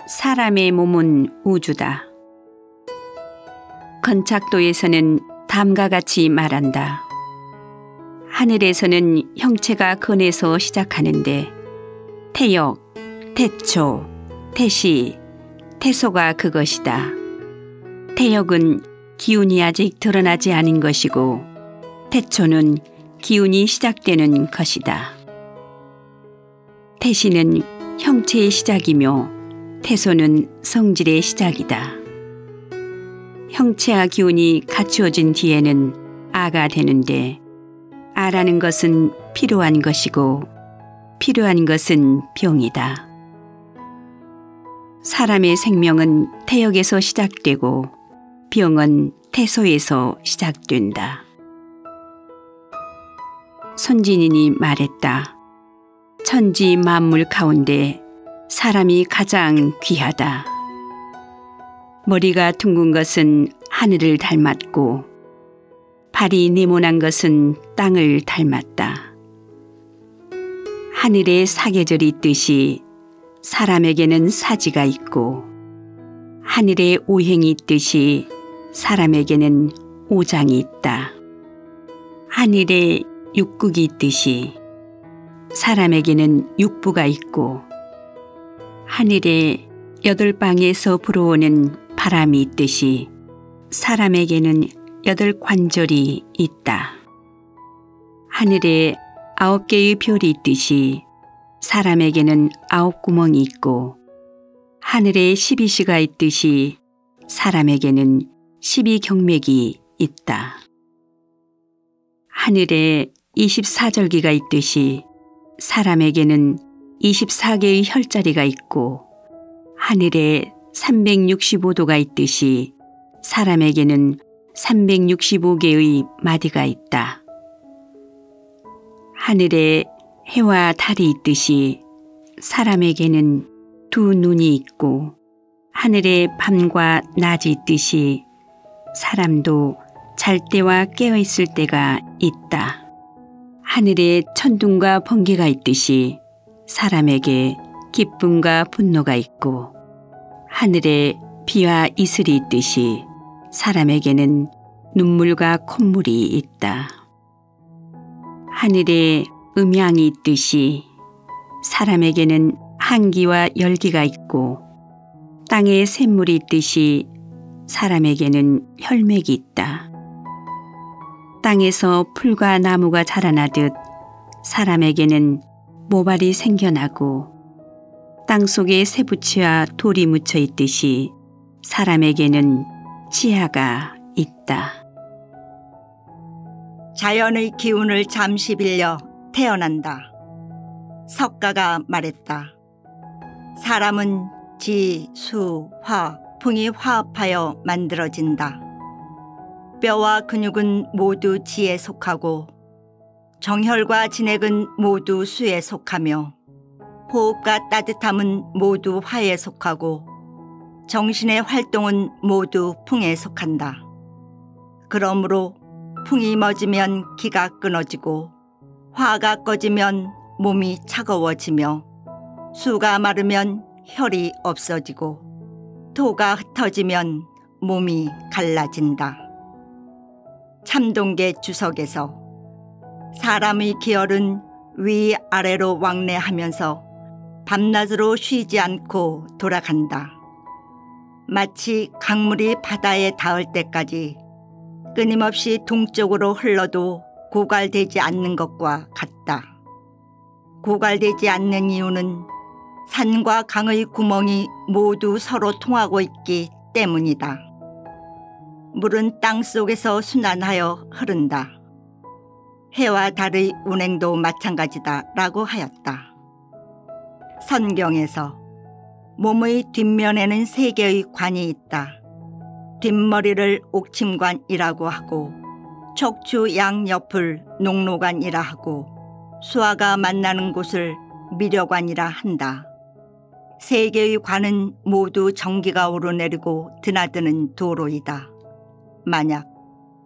사람의 몸은 우주다. 건착도에서는 다음과 같이 말한다. 하늘에서는 형체가 근에서 시작하는데 태역, 태초, 태시, 태소가 그것이다. 태역은 기운이 아직 드러나지 않은 것이고 태초는 기운이 시작되는 것이다. 태시는 형체의 시작이며 태소는 성질의 시작이다. 형체와 기운이 갖추어진 뒤에는 아가 되는데 아라는 것은 필요한 것이고 필요한 것은 병이다. 사람의 생명은 태역에서 시작되고 병은 태소에서 시작된다. 선진인이 말했다. 천지 만물 가운데 사람이 가장 귀하다. 머리가 둥근 것은 하늘을 닮았고 발이 네모난 것은 땅을 닮았다. 하늘에 사계절이 있듯이 사람에게는 사지가 있고 하늘에 오행이 있듯이 사람에게는 오장이 있다. 하늘에 육국이 있듯이 사람에게는 육부가 있고 하늘에 여덟 방에서 불어오는 바람이 있듯이 사람에게는 여덟 관절이 있다. 하늘에 9개의 별이 있듯이 사람에게는 9구멍이 있고 하늘에 12시가 있듯이 사람에게는 12경맥이 있다. 하늘에 24절기가 있듯이 사람에게는 24개의 혈자리가 있고 하늘에 365도가 있듯이 사람에게는 365개의 마디가 있다. 하늘에 해와 달이 있듯이 사람에게는 두 눈이 있고 하늘에 밤과 낮이 있듯이 사람도 잘 때와 깨어있을 때가 있다. 하늘에 천둥과 번개가 있듯이 사람에게 기쁨과 분노가 있고 하늘에 비와 이슬이 있듯이 사람에게는 눈물과 콧물이 있다. 하늘에 음양이 있듯이 사람에게는 한기와 열기가 있고 땅에 샘물이 있듯이 사람에게는 혈맥이 있다. 땅에서 풀과 나무가 자라나듯 사람에게는 모발이 생겨나고 땅속에 새부치와 돌이 묻혀 있듯이 사람에게는 치아가 있다. 자연의 기운을 잠시 빌려 태어난다. 석가가 말했다. 사람은 지, 수, 화, 풍이 화합하여 만들어진다. 뼈와 근육은 모두 지에 속하고 정혈과 진액은 모두 수에 속하며 호흡과 따뜻함은 모두 화에 속하고 정신의 활동은 모두 풍에 속한다. 그러므로 풍이 멎으면 기가 끊어지고 화가 꺼지면 몸이 차가워지며 수가 마르면 혈이 없어지고 토가 흩어지면 몸이 갈라진다. 참동계 주석에서 사람의 기혈은 위아래로 왕래하면서 밤낮으로 쉬지 않고 돌아간다. 마치 강물이 바다에 닿을 때까지 끊임없이 동쪽으로 흘러도 고갈되지 않는 것과 같다. 고갈되지 않는 이유는 산과 강의 구멍이 모두 서로 통하고 있기 때문이다. 물은 땅 속에서 순환하여 흐른다. 해와 달의 운행도 마찬가지다 라고 하였다. 선경에서 몸의 뒷면에는 3개의 관이 있다. 뒷머리를 옥침관이라고 하고 척추 양옆을 녹로관이라 하고 수화가 만나는 곳을 미려관이라 한다. 3개의 관은 모두 전기가 오르내리고 드나드는 도로이다. 만약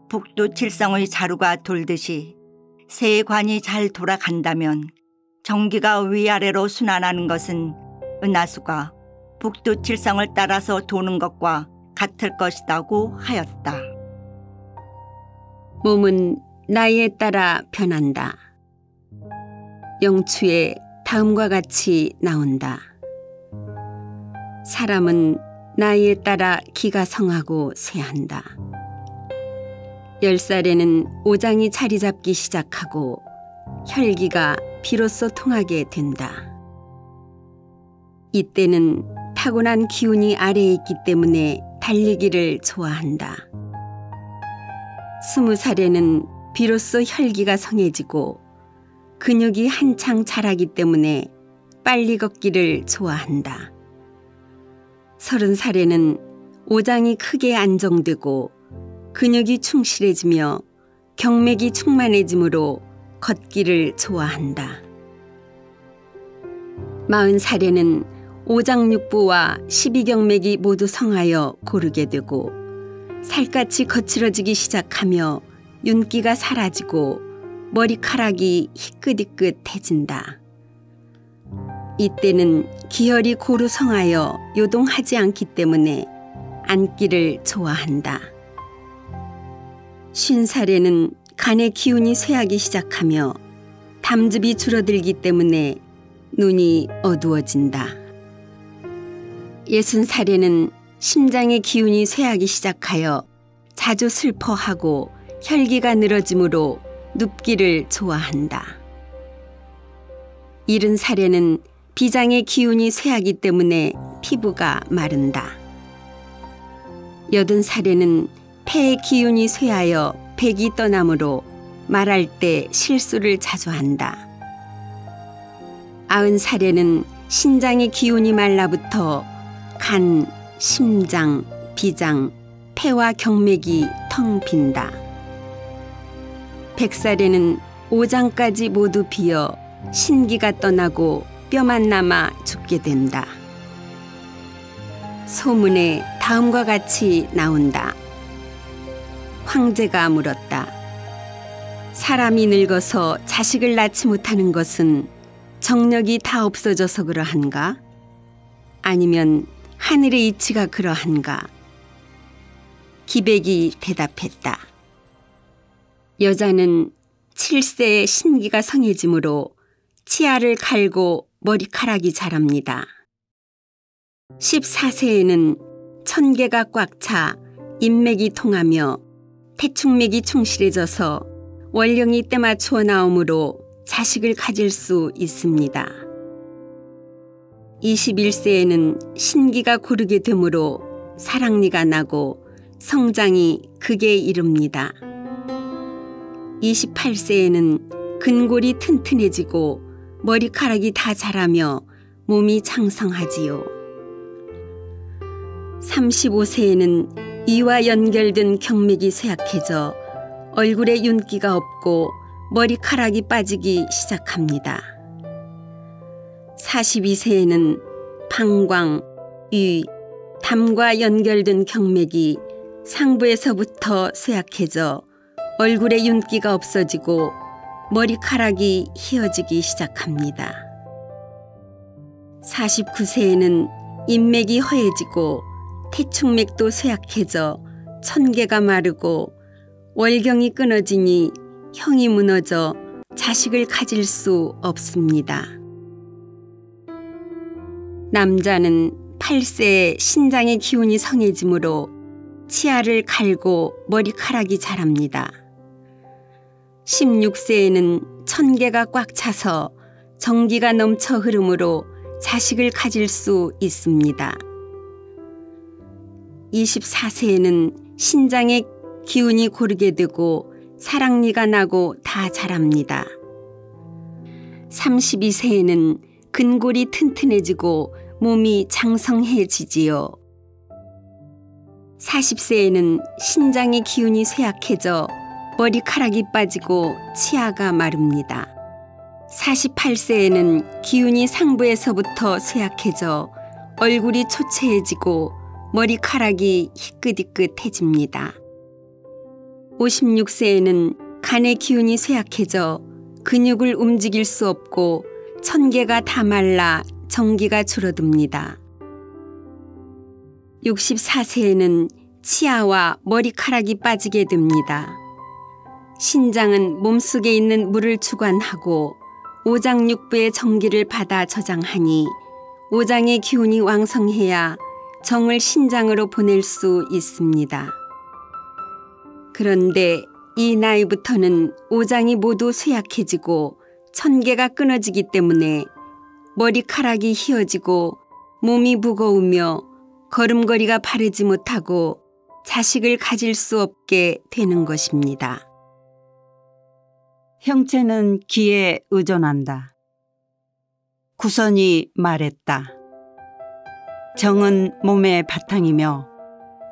북두칠성의 자루가 돌듯이 3관이 잘 돌아간다면 전기가 위아래로 순환하는 것은 은하수가 북두칠성을 따라서 도는 것과 같을 것이라고 하였다. 몸은 나이에 따라 변한다. 영추에 다음과 같이 나온다. 사람은 나이에 따라 기가 성하고 쇠한다. 10살에는 오장이 자리 잡기 시작하고 혈기가 비로소 통하게 된다. 이때는 타고난 기운이 아래에 있기 때문에 달리기를 좋아한다. 20살에는 비로소 혈기가 성해지고 근육이 한창 자라기 때문에 빨리 걷기를 좋아한다. 30살에는 오장이 크게 안정되고 근육이 충실해지며 경맥이 충만해지므로 걷기를 좋아한다. 40살에는 오장육부와 12경맥이 모두 성하여 고르게 되고 살갗이 거칠어지기 시작하며 윤기가 사라지고 머리카락이 희끗희끗해진다. 이때는 기혈이 고루 성하여 요동하지 않기 때문에 앉기를 좋아한다. 50살에는 간의 기운이 쇠하기 시작하며 담즙이 줄어들기 때문에 눈이 어두워진다. 60살에는 심장의 기운이 쇠하기 시작하여 자주 슬퍼하고 혈기가 늘어지므로 눕기를 좋아한다. 70살에는 비장의 기운이 쇠하기 때문에 피부가 마른다. 80살에는 폐의 기운이 쇠하여 백이 떠나므로 말할 때 실수를 자주 한다. 90살에는 신장의 기운이 말라붙어 간, 심장, 비장, 폐와 경맥이 텅 빈다. 100살에는 오장까지 모두 비어 신기가 떠나고 뼈만 남아 죽게 된다. 소문에 다음과 같이 나온다. 황제가 물었다. 사람이 늙어서 자식을 낳지 못하는 것은 정력이 다 없어져서 그러한가? 아니면 하늘의 이치가 그러한가? 기백이 대답했다. 여자는 7세에 신기가 성해지므로 치아를 갈고 머리카락이 자랍니다. 14세에는 천개가 꽉 차 인맥이 통하며 태충맥이 충실해져서 원령이 때맞추어 나오므로 자식을 가질 수 있습니다. 21세에는 신기가 고르게 되므로 사랑니가 나고 성장이 극에 이릅니다. 28세에는 근골이 튼튼해지고 머리카락이 다 자라며 몸이 창성하지요. 35세에는 이와 연결된 경맥이 쇠약해져 얼굴에 윤기가 없고 머리카락이 빠지기 시작합니다. 42세에는 방광, 위, 담과 연결된 경맥이 상부에서부터 쇠약해져 얼굴에 윤기가 없어지고 머리카락이 휘어지기 시작합니다. 49세에는 인맥이 허해지고 태충맥도 쇠약해져 천개가 마르고 월경이 끊어지니 형이 무너져 자식을 가질 수 없습니다. 남자는 8세에 신장의 기운이 성해지므로 치아를 갈고 머리카락이 자랍니다. 16세에는 천개가 꽉 차서 정기가 넘쳐 흐르므로 자식을 가질 수 있습니다. 24세에는 신장의 기운이 고르게 되고 사랑니가 나고 다 자랍니다. 32세에는 근골이 튼튼해지고 몸이 장성해지지요. 40세에는 신장의 기운이 쇠약해져 머리카락이 빠지고 치아가 마릅니다. 48세에는 기운이 상부에서부터 쇠약해져 얼굴이 초췌해지고 머리카락이 희끗희끗해집니다. 56세에는 간의 기운이 쇠약해져 근육을 움직일 수 없고 천개가 다 말라 정기가 줄어듭니다. 64세에는 치아와 머리카락이 빠지게 됩니다. 신장은 몸속에 있는 물을 주관하고 오장육부의 정기를 받아 저장하니 오장의 기운이 왕성해야 정을 신장으로 보낼 수 있습니다. 그런데 이 나이부터는 오장이 모두 쇠약해지고 천개가 끊어지기 때문에 머리카락이 휘어지고 몸이 무거우며 걸음걸이가 바르지 못하고 자식을 가질 수 없게 되는 것입니다. 형체는 기에 의존한다. 구선이 말했다. 정은 몸의 바탕이며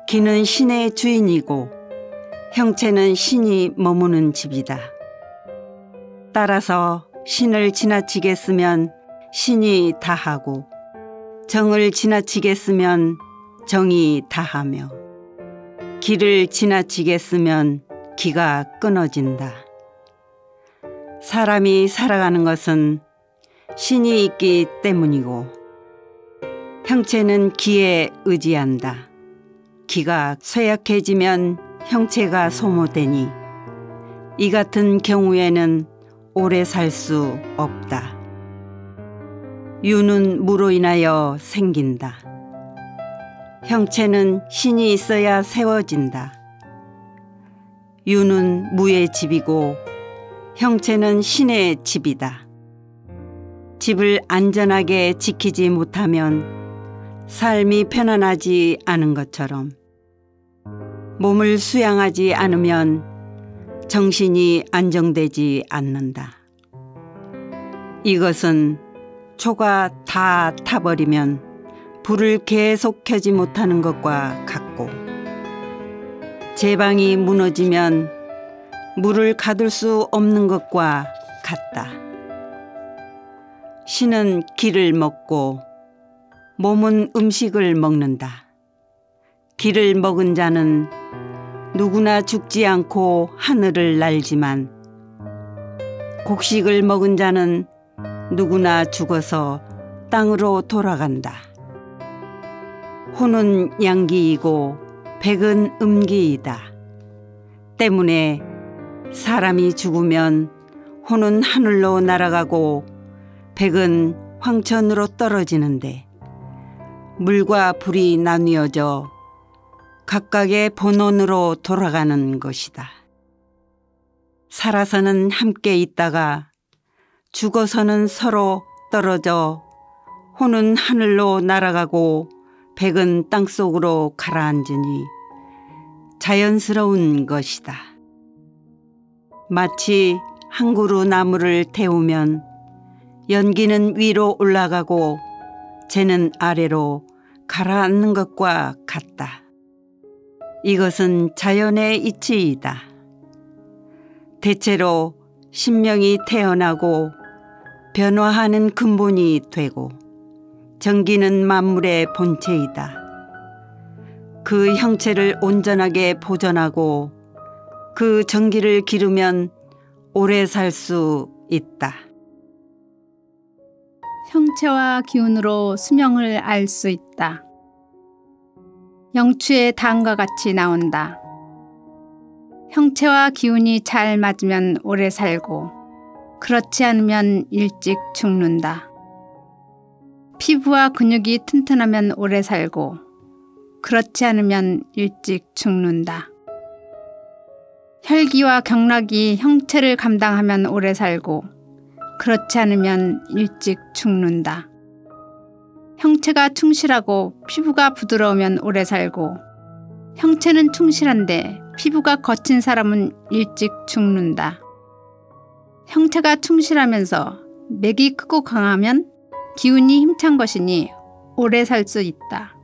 기는 신의 주인이고 형체는 신이 머무는 집이다. 따라서 신을 지나치게 쓰면 신이 다하고 정을 지나치게 쓰면 정이 다하며 기를 지나치게 쓰면 기가 끊어진다. 사람이 살아가는 것은 신이 있기 때문이고 형체는 기에 의지한다. 기가 쇠약해지면 형체가 소모되니 이 같은 경우에는 오래 살 수 없다. 유는 무로 인하여 생긴다. 형체는 신이 있어야 세워진다. 유는 무의 집이고 형체는 신의 집이다. 집을 안전하게 지키지 못하면 삶이 편안하지 않은 것처럼 몸을 수양하지 않으면 정신이 안정되지 않는다. 이것은 초가 다 타버리면 불을 계속 켜지 못하는 것과 같고 제방이 무너지면 물을 가둘 수 없는 것과 같다. 신은 기를 먹고 몸은 음식을 먹는다. 기를 먹은 자는 누구나 죽지 않고 하늘을 날지만 곡식을 먹은 자는 누구나 죽어서 땅으로 돌아간다. 호는 양기이고 백은 음기이다. 때문에 사람이 죽으면 호는 하늘로 날아가고 백은 황천으로 떨어지는데 물과 불이 나뉘어져 각각의 본원으로 돌아가는 것이다. 살아서는 함께 있다가 죽어서는 서로 떨어져 호는 하늘로 날아가고 백은 땅속으로 가라앉으니 자연스러운 것이다. 마치 한 그루 나무를 태우면 연기는 위로 올라가고 재는 아래로 가라앉는 것과 같다. 이것은 자연의 이치이다. 대체로 신명이 태어나고 변화하는 근본이 되고 정기는 만물의 본체이다. 그 형체를 온전하게 보존하고 그 정기를 기르면 오래 살 수 있다. 형체와 기운으로 수명을 알 수 있다. 영추의 다음과 같이 나온다. 형체와 기운이 잘 맞으면 오래 살고 그렇지 않으면 일찍 죽는다. 피부와 근육이 튼튼하면 오래 살고 그렇지 않으면 일찍 죽는다. 혈기와 경락이 형체를 감당하면 오래 살고 그렇지 않으면 일찍 죽는다. 형체가 충실하고 피부가 부드러우면 오래 살고 형체는 충실한데 피부가 거친 사람은 일찍 죽는다. 형체가 충실하면서 맥이 크고 강하면 기운이 힘찬 것이니 오래 살 수 있다.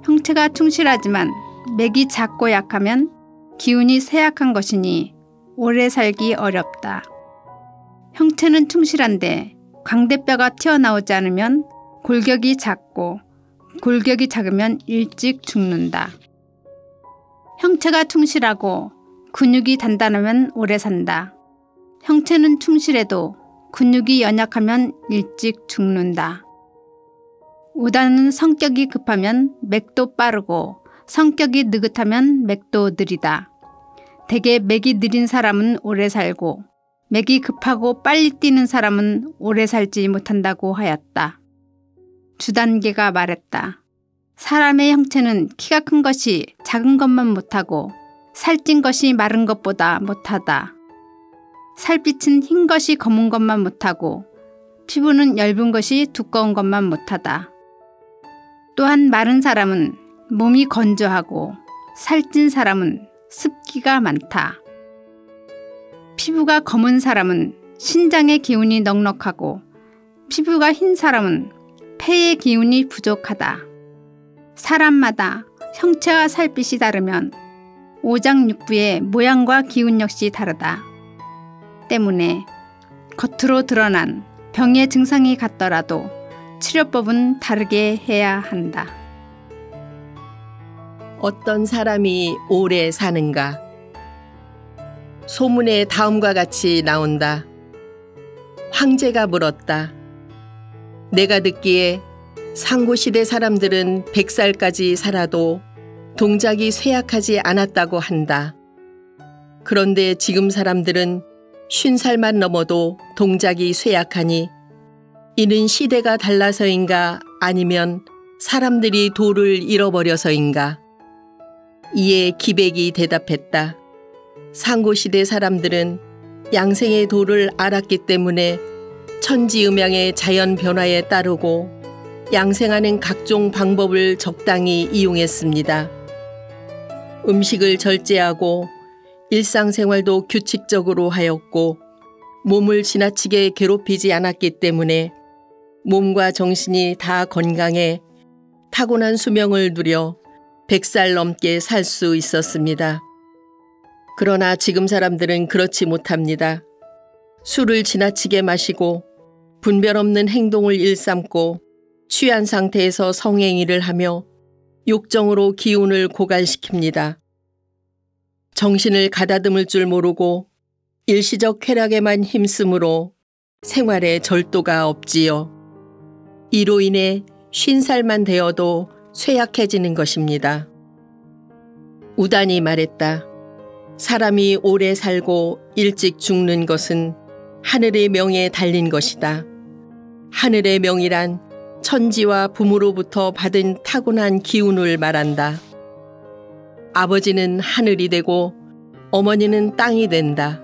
형체가 충실하지만 맥이 작고 약하면 기운이 쇠약한 것이니 오래 살기 어렵다. 형체는 충실한데 광대뼈가 튀어나오지 않으면 골격이 작고 골격이 작으면 일찍 죽는다. 형체가 충실하고 근육이 단단하면 오래 산다. 형체는 충실해도 근육이 연약하면 일찍 죽는다. 우다는 성격이 급하면 맥도 빠르고 성격이 느긋하면 맥도 느리다. 대개 맥이 느린 사람은 오래 살고 맥이 급하고 빨리 뛰는 사람은 오래 살지 못한다고 하였다. 주단계가 말했다. 사람의 형체는 키가 큰 것이 작은 것만 못하고 살찐 것이 마른 것보다 못하다. 살빛은 흰 것이 검은 것만 못하고 피부는 엷은 것이 두꺼운 것만 못하다. 또한 마른 사람은 몸이 건조하고 살찐 사람은 습기가 많다. 피부가 검은 사람은 신장의 기운이 넉넉하고 피부가 흰 사람은 폐의 기운이 부족하다. 사람마다 형체와 살빛이 다르면 오장육부의 모양과 기운 역시 다르다. 때문에 겉으로 드러난 병의 증상이 같더라도 치료법은 다르게 해야 한다. 어떤 사람이 오래 사는가? 소문에 다음과 같이 나온다. 황제가 물었다. 내가 듣기에 상고시대 사람들은 100살까지 살아도 동작이 쇠약하지 않았다고 한다. 그런데 지금 사람들은 50살만 넘어도 동작이 쇠약하니 이는 시대가 달라서인가 아니면 사람들이 도를 잃어버려서인가? 이에 기백이 대답했다. 상고시대 사람들은 양생의 도를 알았기 때문에 천지음양의 자연 변화에 따르고 양생하는 각종 방법을 적당히 이용했습니다. 음식을 절제하고 일상생활도 규칙적으로 하였고 몸을 지나치게 괴롭히지 않았기 때문에 몸과 정신이 다 건강해 타고난 수명을 누려 100살 넘게 살 수 있었습니다. 그러나 지금 사람들은 그렇지 못합니다. 술을 지나치게 마시고 분별 없는 행동을 일삼고 취한 상태에서 성행위를 하며 욕정으로 기운을 고갈시킵니다. 정신을 가다듬을 줄 모르고 일시적 쾌락에만 힘쓰므로 생활에 절도가 없지요. 이로 인해 50살만 되어도 쇠약해지는 것입니다. 우단이 말했다. 사람이 오래 살고 일찍 죽는 것은 하늘의 명에 달린 것이다. 하늘의 명이란 천지와 부모로부터 받은 타고난 기운을 말한다. 아버지는 하늘이 되고 어머니는 땅이 된다.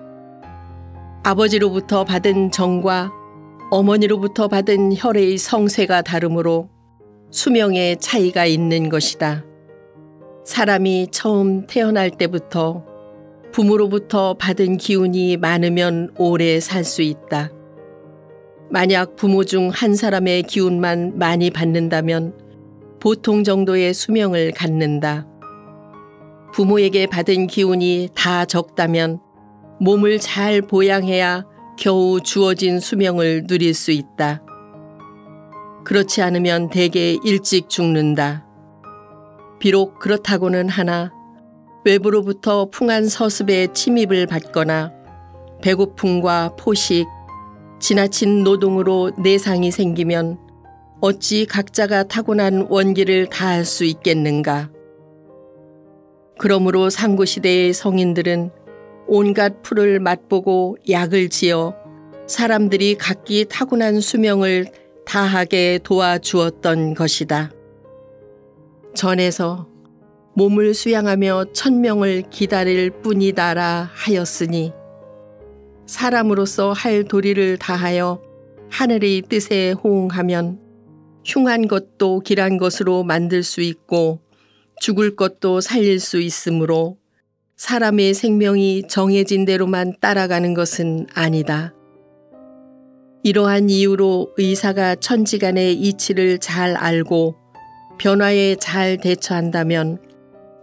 아버지로부터 받은 정과 어머니로부터 받은 혈의 성쇠가 다르므로 수명에 차이가 있는 것이다. 사람이 처음 태어날 때부터 부모로부터 받은 기운이 많으면 오래 살 수 있다. 만약 부모 중 한 사람의 기운만 많이 받는다면 보통 정도의 수명을 갖는다. 부모에게 받은 기운이 다 적다면 몸을 잘 보양해야 겨우 주어진 수명을 누릴 수 있다. 그렇지 않으면 대개 일찍 죽는다. 비록 그렇다고는 하나 외부로부터 풍한 서습에 침입을 받거나 배고픔과 포식, 지나친 노동으로 내상이 생기면 어찌 각자가 타고난 원기를 다할 수 있겠는가. 그러므로 상고시대의 성인들은 온갖 풀을 맛보고 약을 지어 사람들이 각기 타고난 수명을 다하게 도와주었던 것이다. 전에서 몸을 수양하며 천명을 기다릴 뿐이다라 하였으니 사람으로서 할 도리를 다하여 하늘의 뜻에 호응하면 흉한 것도 길한 것으로 만들 수 있고 죽을 것도 살릴 수 있으므로 사람의 생명이 정해진 대로만 따라가는 것은 아니다. 이러한 이유로 의사가 천지간의 이치를 잘 알고 변화에 잘 대처한다면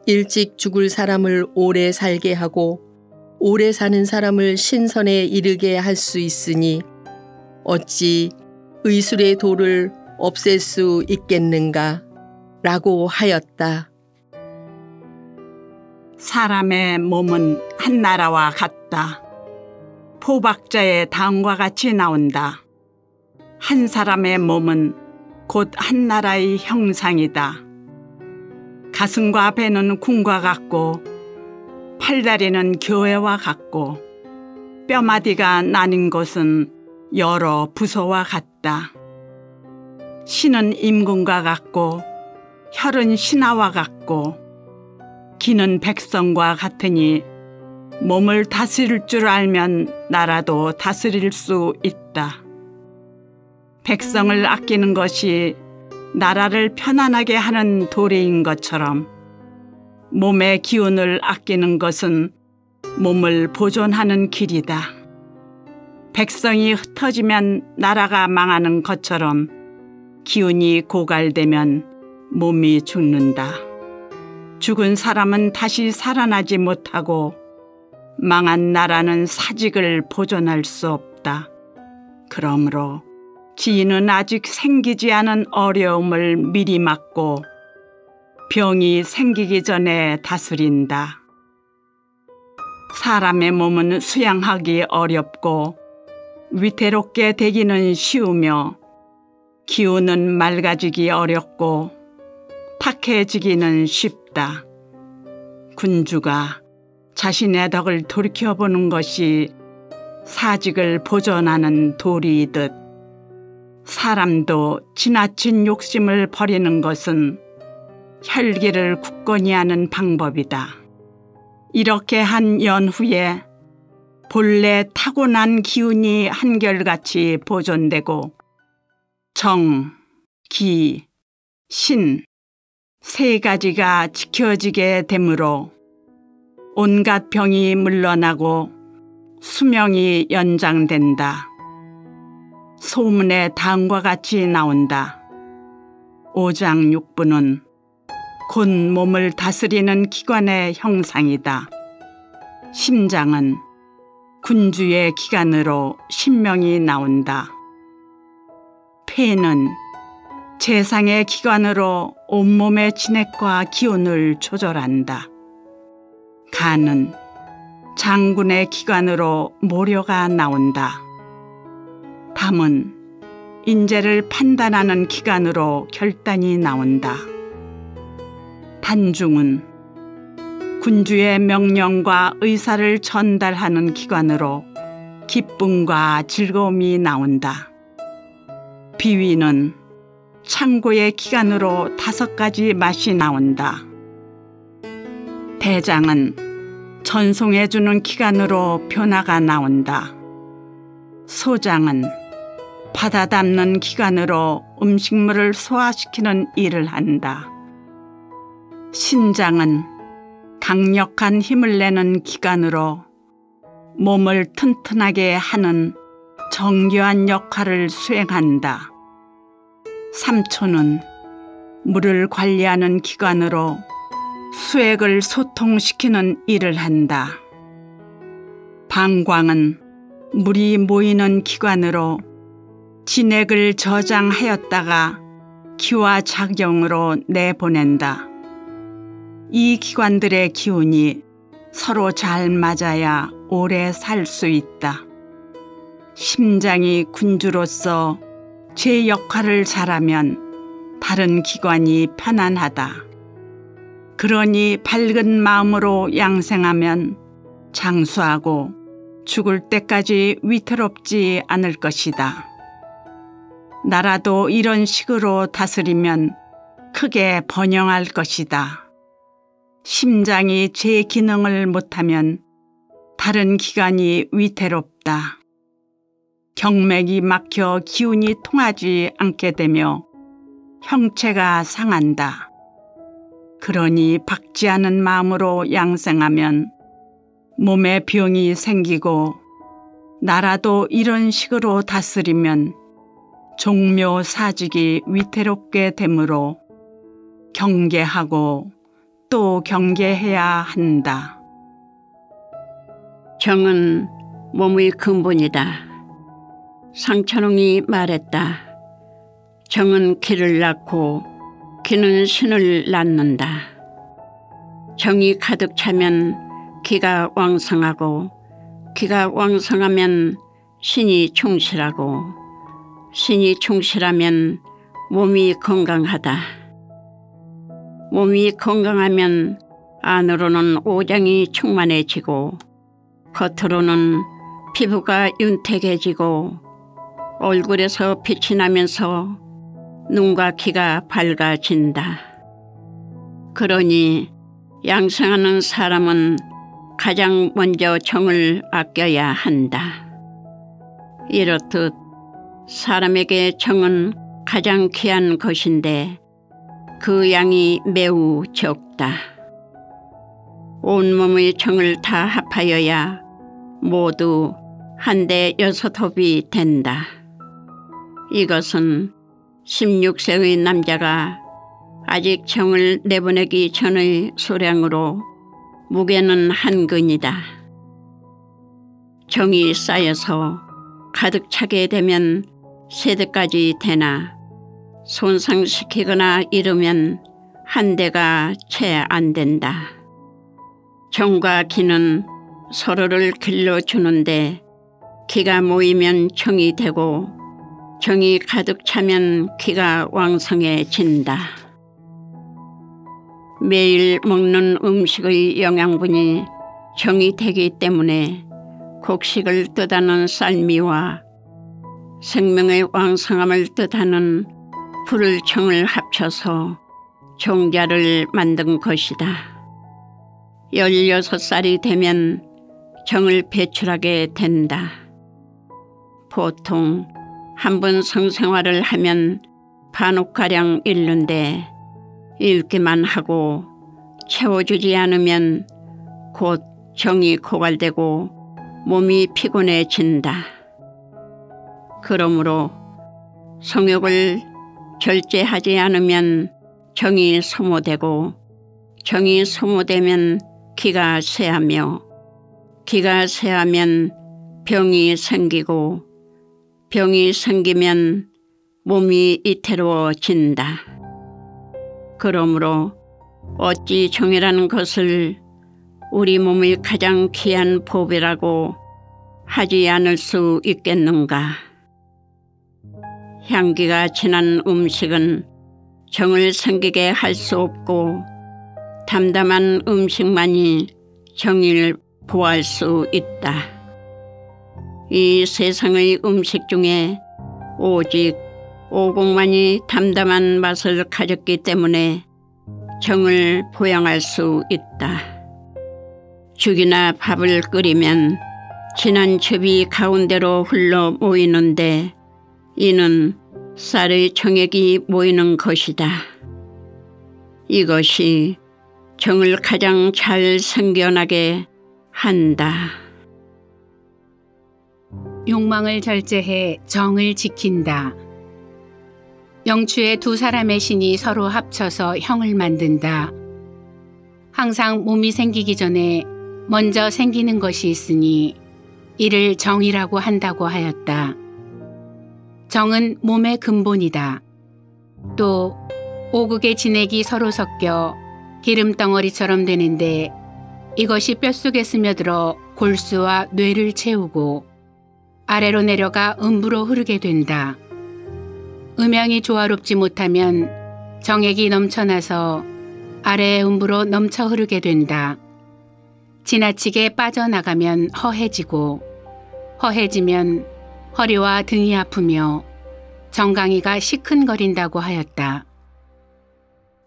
일찍 죽을 사람을 오래 살게 하고 오래 사는 사람을 신선에 이르게 할 수 있으니 어찌 의술의 도를 없앨 수 있겠는가 라고 하였다. 사람의 몸은 한 나라와 같다. 포박자의 다음과 같이 나온다. 한 사람의 몸은 곧 한 나라의 형상이다. 가슴과 배는 궁과 같고 팔다리는 교회와 같고 뼈마디가 나뉜 곳은 여러 부서와 같다. 신은 임금과 같고 혈은 신하와 같고 기는 백성과 같으니 몸을 다스릴 줄 알면 나라도 다스릴 수 있다. 백성을 아끼는 것이 나라를 편안하게 하는 도리인 것처럼 몸의 기운을 아끼는 것은 몸을 보존하는 길이다. 백성이 흩어지면 나라가 망하는 것처럼 기운이 고갈되면 몸이 죽는다. 죽은 사람은 다시 살아나지 못하고 망한 나라는 사직을 보존할 수 없다. 그러므로 지인은 아직 생기지 않은 어려움을 미리 막고 병이 생기기 전에 다스린다. 사람의 몸은 수양하기 어렵고 위태롭게 되기는 쉬우며 기운은 맑아지기 어렵고 탁해지기는 쉽다. 군주가 자신의 덕을 돌이켜보는 것이 사직을 보존하는 도리이듯 사람도 지나친 욕심을 버리는 것은 혈기를 굳건히 하는 방법이다. 이렇게 한 연후에 본래 타고난 기운이 한결같이 보존되고 정, 기, 신 세 가지가 지켜지게 되므로 온갖 병이 물러나고 수명이 연장된다. 소문에 다음과 같이 나온다. 오장육부는 곧 몸을 다스리는 기관의 형상이다. 심장은 군주의 기관으로 신명이 나온다. 폐는 재상의 기관으로 온몸의 진액과 기운을 조절한다. 간은 장군의 기관으로 모료가 나온다. 담은 인재를 판단하는 기관으로 결단이 나온다. 단중은 군주의 명령과 의사를 전달하는 기관으로 기쁨과 즐거움이 나온다. 비위는 창고의 기관으로 5가지 맛이 나온다. 대장은 전송해주는 기관으로 변화가 나온다. 소장은 받아 담는 기관으로 음식물을 소화시키는 일을 한다. 신장은 강력한 힘을 내는 기관으로 몸을 튼튼하게 하는 정교한 역할을 수행한다. 삼초는 물을 관리하는 기관으로 수액을 소통시키는 일을 한다. 방광은 물이 모이는 기관으로 진액을 저장하였다가 기와 작용으로 내보낸다. 이 기관들의 기운이 서로 잘 맞아야 오래 살 수 있다. 심장이 군주로서 제 역할을 잘하면 다른 기관이 편안하다. 그러니 밝은 마음으로 양생하면 장수하고 죽을 때까지 위태롭지 않을 것이다. 나라도 이런 식으로 다스리면 크게 번영할 것이다. 심장이 제 기능을 못하면 다른 기관이 위태롭다. 경맥이 막혀 기운이 통하지 않게 되며 형체가 상한다. 그러니 박지 않은 마음으로 양생하면 몸에 병이 생기고 나라도 이런 식으로 다스리면 종묘사직이 위태롭게 되므로 경계하고 또 경계해야 한다. 정은 몸의 근본이다. 상천홍이 말했다. 정은 기를 낳고 기는 신을 낳는다. 정이 가득 차면 기가 왕성하고 기가 왕성하면 신이 충실하고 신이 충실하면 몸이 건강하다. 몸이 건강하면 안으로는 오장이 충만해지고 겉으로는 피부가 윤택해지고 얼굴에서 빛이 나면서 눈과 귀가 밝아진다. 그러니 양생하는 사람은 가장 먼저 정을 아껴야 한다. 이렇듯 사람에게 정은 가장 귀한 것인데 그 양이 매우 적다. 온몸의 정을 다 합하여야 모두 한데 6홉이 된다. 이것은 16세의 남자가 아직 정을 내보내기 전의 소량으로 무게는 한 근이다. 정이 쌓여서 가득 차게 되면 세대까지 되나 손상시키거나 이르면 한 대가 채 안 된다. 정과 기는 서로를 길러주는데 기가 모이면 정이 되고 정이 가득 차면 기가 왕성해진다. 매일 먹는 음식의 영양분이 정이 되기 때문에 곡식을 뜻하는 쌀미와 생명의 왕성함을 뜻하는 불을 정을 합쳐서 정자를 만든 것이다. 16살이 되면 정을 배출하게 된다. 보통 한 번 성생활을 하면 반옥가량 잃는데 읽기만 하고 채워주지 않으면 곧 정이 고갈되고 몸이 피곤해진다. 그러므로 성욕을 절제하지 않으면 정이 소모되고 정이 소모되면 기가 쇠하며 기가 쇠하면 병이 생기고 병이 생기면 몸이 이태로워진다. 그러므로 어찌 정이라는 것을 우리 몸의 가장 귀한 보배라고 하지 않을 수 있겠는가. 향기가 진한 음식은 정을 생기게 할 수 없고 담담한 음식만이 정을 보호할 수 있다. 이 세상의 음식 중에 오직 오곡만이 담담한 맛을 가졌기 때문에 정을 보양할 수 있다. 죽이나 밥을 끓이면 진한 즙이 가운데로 흘러 모이는데 이는 쌀의 정액이 모이는 것이다. 이것이 정을 가장 잘 생겨나게 한다. 욕망을 절제해 정을 지킨다. 영추의 두 사람의 신이 서로 합쳐서 형을 만든다. 항상 몸이 생기기 전에 먼저 생기는 것이 있으니 이를 정이라고 한다고 하였다. 정은 몸의 근본이다. 또 오극의 진액이 서로 섞여 기름덩어리처럼 되는데 이것이 뼛속에 스며들어 골수와 뇌를 채우고 아래로 내려가 음부로 흐르게 된다. 음양이 조화롭지 못하면 정액이 넘쳐나서 아래의 음부로 넘쳐 흐르게 된다. 지나치게 빠져나가면 허해지고 허해지면 허리와 등이 아프며 정강이가 시큰거린다고 하였다.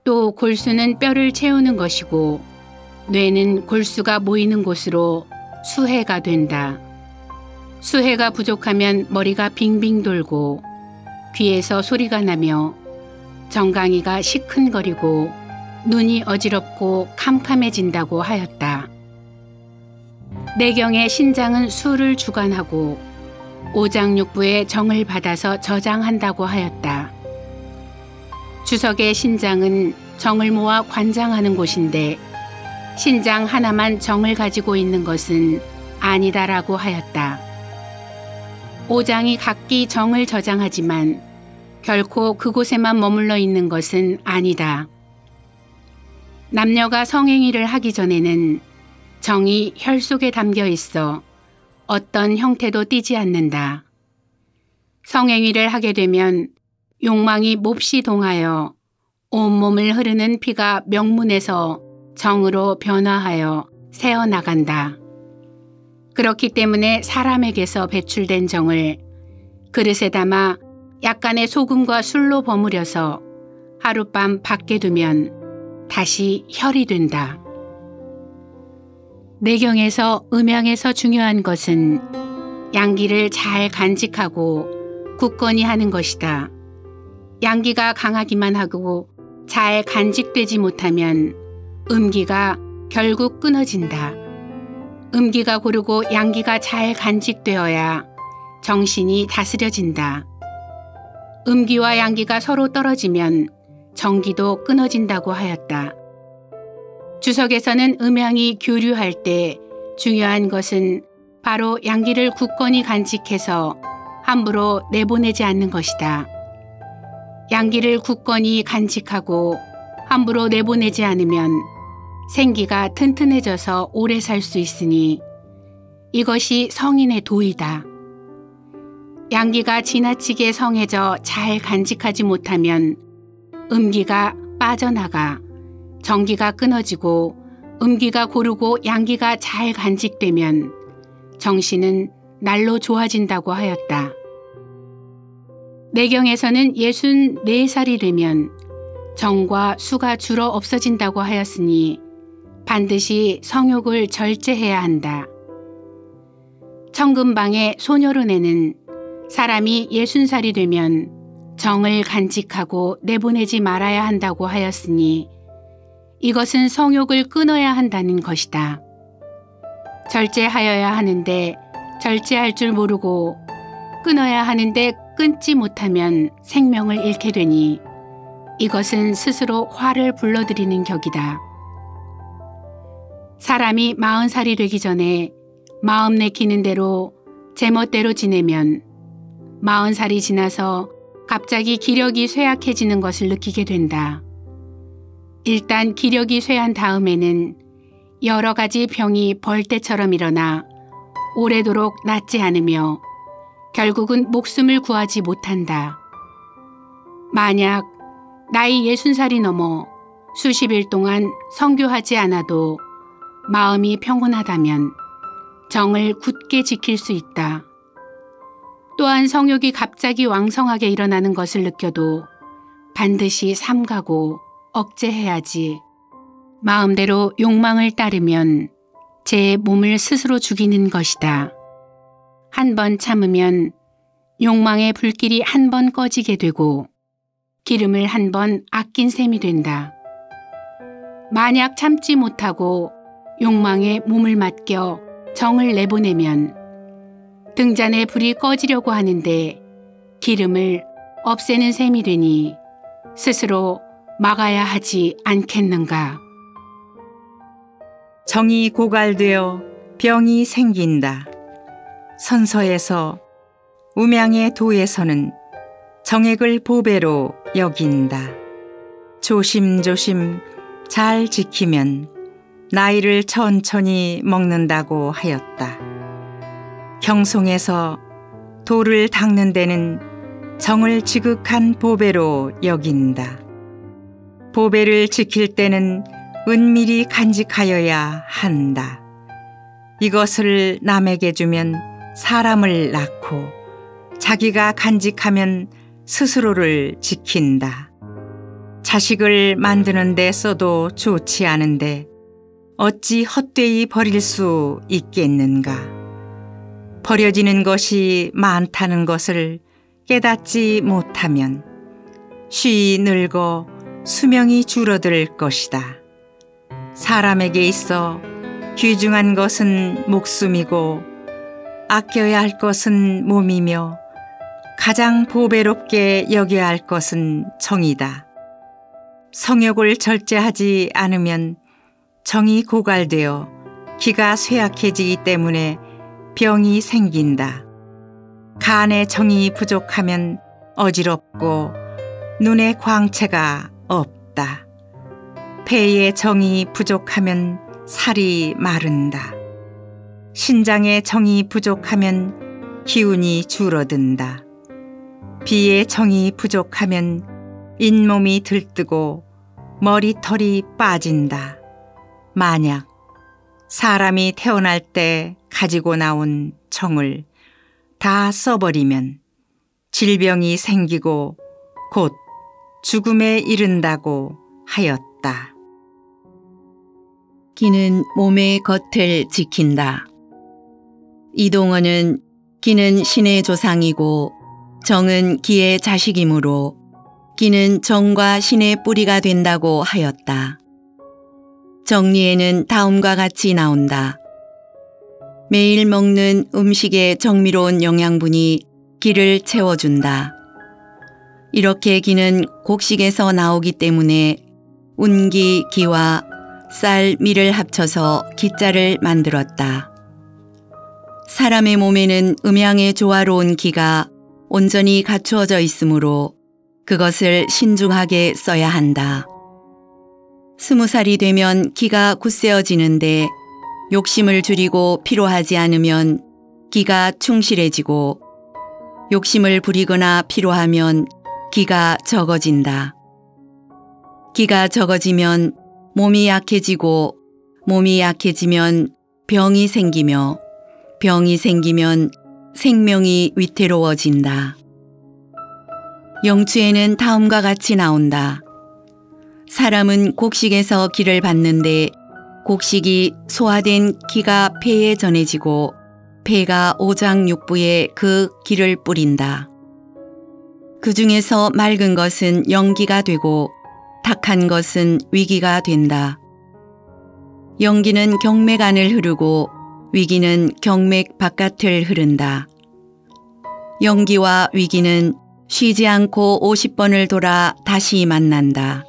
또 골수는 뼈를 채우는 것이고 뇌는 골수가 모이는 곳으로 수해가 된다. 수해가 부족하면 머리가 빙빙 돌고 귀에서 소리가 나며 정강이가 시큰거리고 눈이 어지럽고 캄캄해진다고 하였다. 내경의 신장은 수를 주관하고 오장육부의 정을 받아서 저장한다고 하였다. 주석의 신장은 정을 모아 관장하는 곳인데 신장 하나만 정을 가지고 있는 것은 아니다라고 하였다. 오장이 각기 정을 저장하지만 결코 그곳에만 머물러 있는 것은 아니다. 남녀가 성행위를 하기 전에는 정이 혈 속에 담겨 있어 어떤 형태도 띠지 않는다. 성행위를 하게 되면 욕망이 몹시 동하여 온몸을 흐르는 피가 명문에서 정으로 변화하여 새어나간다. 그렇기 때문에 사람에게서 배출된 정을 그릇에 담아 약간의 소금과 술로 버무려서 하룻밤 밖에 두면 다시 혈이 된다. 내경에서 음양에서 중요한 것은 양기를 잘 간직하고 굳건히 하는 것이다. 양기가 강하기만 하고 잘 간직되지 못하면 음기가 결국 끊어진다. 음기가 고르고 양기가 잘 간직되어야 정신이 다스려진다. 음기와 양기가 서로 떨어지면 정기도 끊어진다고 하였다. 주석에서는 음양이 교류할 때 중요한 것은 바로 양기를 굳건히 간직해서 함부로 내보내지 않는 것이다. 양기를 굳건히 간직하고 함부로 내보내지 않으면 생기가 튼튼해져서 오래 살 수 있으니 이것이 성인의 도이다. 양기가 지나치게 성해져 잘 간직하지 못하면 음기가 빠져나가 정기가 끊어지고 음기가 고르고 양기가 잘 간직되면 정신은 날로 좋아진다고 하였다. 내경에서는 64살이 되면 정과 수가 주로 없어진다고 하였으니 반드시 성욕을 절제해야 한다. 청금방의 소녀론에는 사람이 60살이 되면 정을 간직하고 내보내지 말아야 한다고 하였으니 이것은 성욕을 끊어야 한다는 것이다. 절제하여야 하는데 절제할 줄 모르고 끊어야 하는데 끊지 못하면 생명을 잃게 되니 이것은 스스로 화를 불러들이는 격이다. 사람이 40살이 되기 전에 마음 내키는 대로 제멋대로 지내면 40살이 지나서 갑자기 기력이 쇠약해지는 것을 느끼게 된다. 일단 기력이 쇠한 다음에는 여러 가지 병이 벌떼처럼 일어나 오래도록 낫지 않으며 결국은 목숨을 구하지 못한다. 만약 나이 60살이 넘어 수십일 동안 성교하지 않아도 마음이 평온하다면 정을 굳게 지킬 수 있다. 또한 성욕이 갑자기 왕성하게 일어나는 것을 느껴도 반드시 삼가고 억제해야지. 마음대로 욕망을 따르면 제 몸을 스스로 죽이는 것이다. 한 번 참으면 욕망의 불길이 한 번 꺼지게 되고 기름을 한 번 아낀 셈이 된다. 만약 참지 못하고 욕망에 몸을 맡겨 정을 내보내면 등잔에 불이 꺼지려고 하는데 기름을 없애는 셈이 되니 스스로 막아야 하지 않겠는가. 정이 고갈되어 병이 생긴다. 선서에서 음양의 도에서는 정액을 보배로 여긴다. 조심조심 잘 지키면 나이를 천천히 먹는다고 하였다. 경송에서 도를 닦는 데는 정을 지극한 보배로 여긴다. 보배를 지킬 때는 은밀히 간직하여야 한다. 이것을 남에게 주면 사람을 낳고 자기가 간직하면 스스로를 지킨다. 자식을 만드는 데 써도 좋지 않은데 어찌 헛되이 버릴 수 있겠는가. 버려지는 것이 많다는 것을 깨닫지 못하면 쉬이 늙어 수명이 줄어들 것이다. 사람에게 있어 귀중한 것은 목숨이고 아껴야 할 것은 몸이며 가장 보배롭게 여겨야 할 것은 정이다. 성욕을 절제하지 않으면 정이 고갈되어 기가 쇠약해지기 때문에 병이 생긴다. 간에 정이 부족하면 어지럽고 눈에 광채가 없다. 폐에 정이 부족하면 살이 마른다. 신장에 정이 부족하면 기운이 줄어든다. 비의 정이 부족하면 잇몸이 들뜨고 머리털이 빠진다. 만약 사람이 태어날 때 가지고 나온 정을 다 써버리면 질병이 생기고 곧 죽음에 이른다고 하였다. 기는 몸의 겉을 지킨다. 이동원은 기는 신의 조상이고 정은 기의 자식이므로 기는 정과 신의 뿌리가 된다고 하였다. 정리에는 다음과 같이 나온다. 매일 먹는 음식의 정미로운 영양분이 기를 채워준다. 이렇게 기는 곡식에서 나오기 때문에 운기, 기와 쌀, 밀을 합쳐서 기자를 만들었다. 사람의 몸에는 음양의 조화로운 기가 온전히 갖추어져 있으므로 그것을 신중하게 써야 한다. 20살이 되면 기가 굳세어지는데 욕심을 줄이고 피로하지 않으면 기가 충실해지고 욕심을 부리거나 피로하면 기가 적어진다. 기가 적어지면 몸이 약해지고 몸이 약해지면 병이 생기며 병이 생기면 생명이 위태로워진다. 영추에는 다음과 같이 나온다. 사람은 곡식에서 기를 받는데 곡식이 소화된 기가 폐에 전해지고 폐가 오장육부에 그 기를 뿌린다. 그 중에서 맑은 것은 영기가 되고 탁한 것은 위기가 된다. 영기는 경맥 안을 흐르고 위기는 경맥 바깥을 흐른다. 영기와 위기는 쉬지 않고 50번을 돌아 다시 만난다.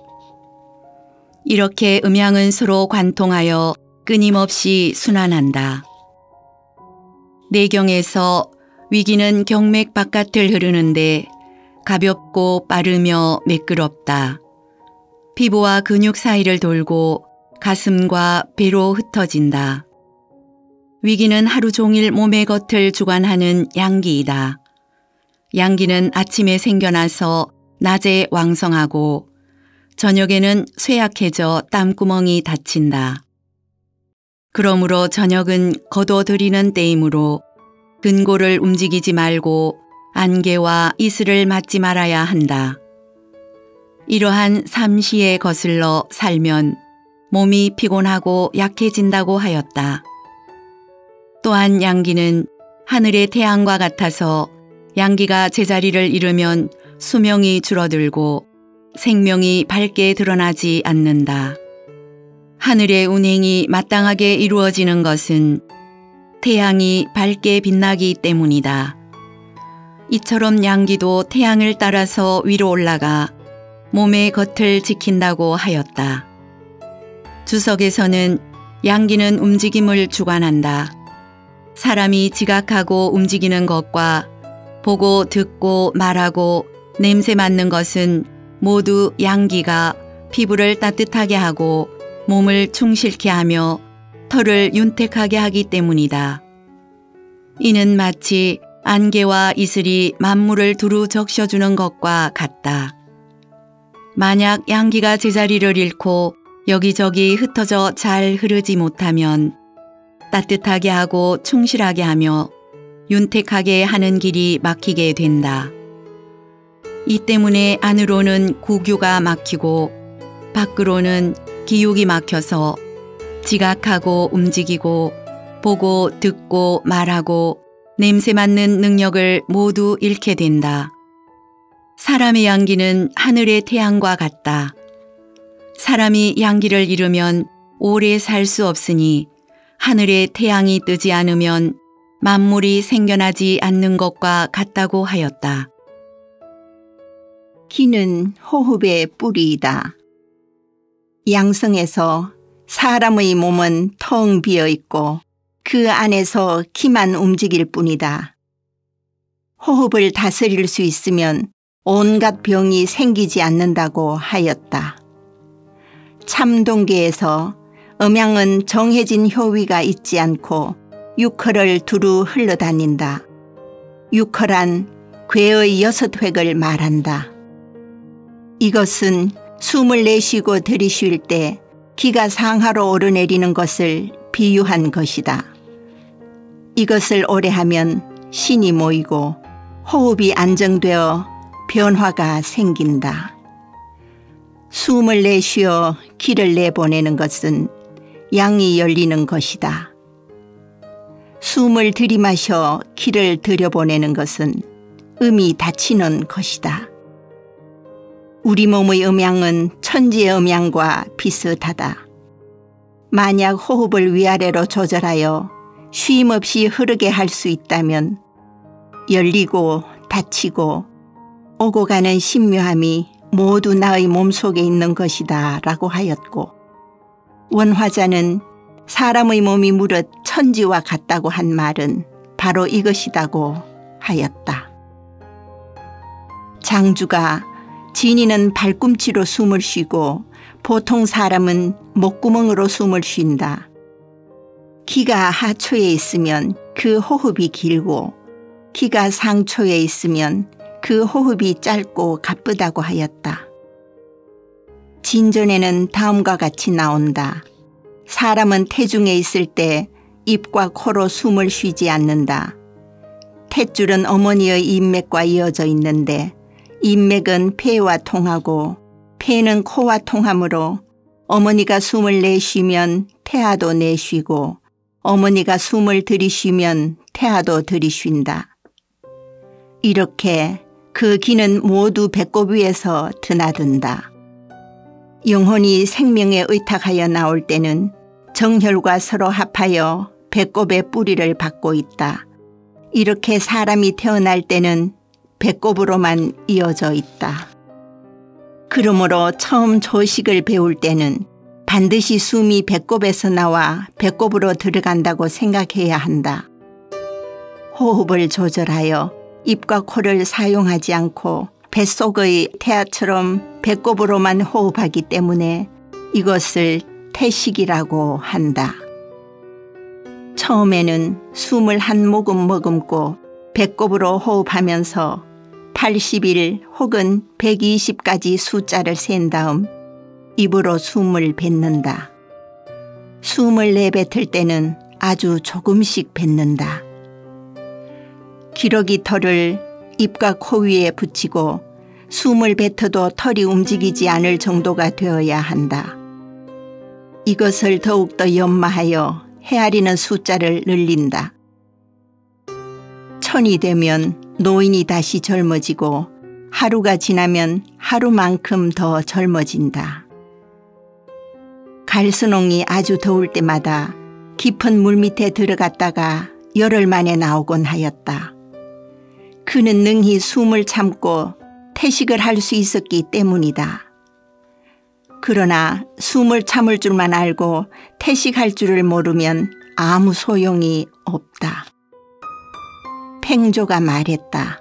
이렇게 음양은 서로 관통하여 끊임없이 순환한다. 내경에서 위기는 경맥 바깥을 흐르는데 가볍고 빠르며 매끄럽다. 피부와 근육 사이를 돌고 가슴과 배로 흩어진다. 위기는 하루 종일 몸의 겉을 주관하는 양기이다. 양기는 아침에 생겨나서 낮에 왕성하고 저녁에는 쇠약해져 땀구멍이 닫힌다. 그러므로 저녁은 거둬들이는 때이므로 근골을 움직이지 말고 안개와 이슬을 맞지 말아야 한다. 이러한 삼시에 거슬러 살면 몸이 피곤하고 약해진다고 하였다. 또한 양기는 하늘의 태양과 같아서 양기가 제자리를 잃으면 수명이 줄어들고 생명이 밝게 드러나지 않는다. 하늘의 운행이 마땅하게 이루어지는 것은 태양이 밝게 빛나기 때문이다. 이처럼 양기도 태양을 따라서 위로 올라가 몸의 겉을 지킨다고 하였다. 주석에서는 양기는 움직임을 주관한다. 사람이 지각하고 움직이는 것과 보고 듣고 말하고 냄새 맡는 것은 모두 양기가 피부를 따뜻하게 하고 몸을 충실케 하며 털을 윤택하게 하기 때문이다. 이는 마치 안개와 이슬이 만물을 두루 적셔주는 것과 같다. 만약 양기가 제자리를 잃고 여기저기 흩어져 잘 흐르지 못하면 따뜻하게 하고 충실하게 하며 윤택하게 하는 길이 막히게 된다. 이 때문에 안으로는 구규가 막히고 밖으로는 기육이 막혀서 지각하고 움직이고 보고 듣고 말하고 냄새 맡는 능력을 모두 잃게 된다. 사람의 양기는 하늘의 태양과 같다. 사람이 양기를 잃으면 오래 살 수 없으니 하늘의 태양이 뜨지 않으면 만물이 생겨나지 않는 것과 같다고 하였다. 기는 호흡의 뿌리이다. 양성에서 사람의 몸은 텅 비어 있고 그 안에서 기만 움직일 뿐이다. 호흡을 다스릴 수 있으면 온갖 병이 생기지 않는다고 하였다. 참동계에서 음양은 정해진 효위가 있지 않고 육허를 두루 흘러다닌다. 육허란 괴의 6획을 말한다. 이것은 숨을 내쉬고 들이쉴 때 기가 상하로 오르내리는 것을 비유한 것이다. 이것을 오래 하면 신이 모이고 호흡이 안정되어 변화가 생긴다. 숨을 내쉬어 기를 내보내는 것은 양이 열리는 것이다. 숨을 들이마셔 기를 들여보내는 것은 음이 닫히는 것이다. 우리 몸의 음양은 천지의 음양과 비슷하다. 만약 호흡을 위아래로 조절하여 쉼 없이 흐르게 할 수 있다면 열리고 닫히고 오고 가는 신묘함이 모두 나의 몸속에 있는 것이다 라고 하였고, 원화자는 사람의 몸이 무릇 천지와 같다고 한 말은 바로 이것이다고 하였다. 장주가 진이는 발꿈치로 숨을 쉬고 보통 사람은 목구멍으로 숨을 쉰다. 기가 하초에 있으면 그 호흡이 길고 기가 상초에 있으면 그 호흡이 짧고 가쁘다고 하였다. 진전에는 다음과 같이 나온다. 사람은 태중에 있을 때 입과 코로 숨을 쉬지 않는다. 탯줄은 어머니의 인맥과 이어져 있는데 인맥은 폐와 통하고 폐는 코와 통하므로 어머니가 숨을 내쉬면 태아도 내쉬고 어머니가 숨을 들이쉬면 태아도 들이쉰다. 이렇게 그 기는 모두 배꼽 위에서 드나든다. 영혼이 생명에 의탁하여 나올 때는 정혈과 서로 합하여 배꼽의 뿌리를 받고 있다. 이렇게 사람이 태어날 때는 배꼽으로만 이어져 있다. 그러므로 처음 조식을 배울 때는 반드시 숨이 배꼽에서 나와 배꼽으로 들어간다고 생각해야 한다. 호흡을 조절하여 입과 코를 사용하지 않고 뱃속의 태아처럼 배꼽으로만 호흡하기 때문에 이것을 태식이라고 한다. 처음에는 숨을 한 모금 머금고 배꼽으로 호흡하면서 80일 혹은 120까지 숫자를 센 다음 입으로 숨을 뱉는다. 숨을 내뱉을 때는 아주 조금씩 뱉는다. 기러기 털을 입과 코 위에 붙이고 숨을 뱉어도 털이 움직이지 않을 정도가 되어야 한다. 이것을 더욱더 연마하여 헤아리는 숫자를 늘린다. 1000이 되면 노인이 다시 젊어지고 하루가 지나면 하루만큼 더 젊어진다. 갈선홍이 아주 더울 때마다 깊은 물 밑에 들어갔다가 열흘 만에 나오곤 하였다. 그는 능히 숨을 참고 태식을 할 수 있었기 때문이다. 그러나 숨을 참을 줄만 알고 태식할 줄을 모르면 아무 소용이 없다. 팽조가 말했다.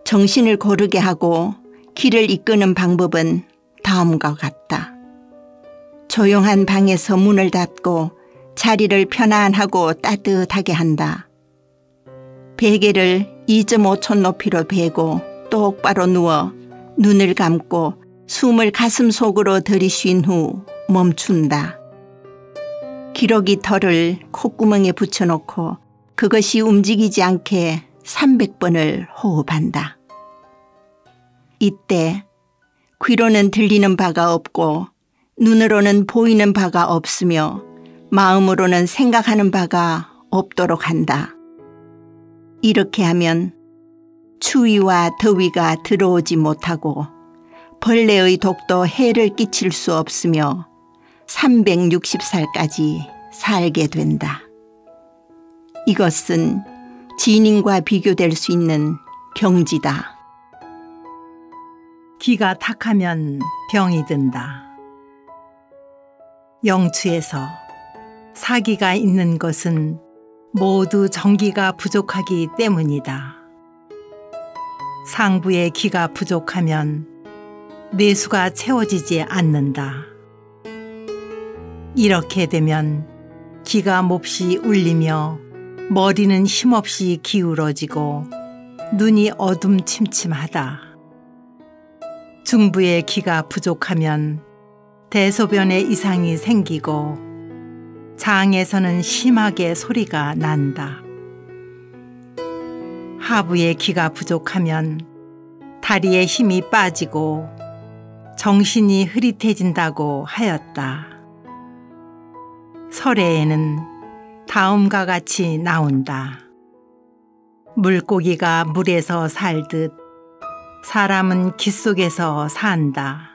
정신을 고르게 하고 길을 이끄는 방법은 다음과 같다. 조용한 방에서 문을 닫고 자리를 편안하고 따뜻하게 한다. 베개를 2.5촌 높이로 베고 똑바로 누워 눈을 감고 숨을 가슴 속으로 들이쉰 후 멈춘다. 기러기 털을 콧구멍에 붙여놓고 그것이 움직이지 않게 300번을 호흡한다. 이때 귀로는 들리는 바가 없고 눈으로는 보이는 바가 없으며 마음으로는 생각하는 바가 없도록 한다. 이렇게 하면 추위와 더위가 들어오지 못하고 벌레의 독도 해를 끼칠 수 없으며 360살까지 살게 된다. 이것은 진인과 비교될 수 있는 경지다. 기가 탁하면 병이 든다. 영추에서 사기가 있는 것은 모두 정기가 부족하기 때문이다. 상부의 기가 부족하면 내수가 채워지지 않는다. 이렇게 되면 기가 몹시 울리며 머리는 힘없이 기울어지고 눈이 어둠침침하다. 중부의 기가 부족하면 대소변에 이상이 생기고 장에서는 심하게 소리가 난다. 하부의 기가 부족하면 다리에 힘이 빠지고 정신이 흐릿해진다고 하였다. 설에에는 다음과 같이 나온다. 물고기가 물에서 살듯 사람은 기 속에서 산다.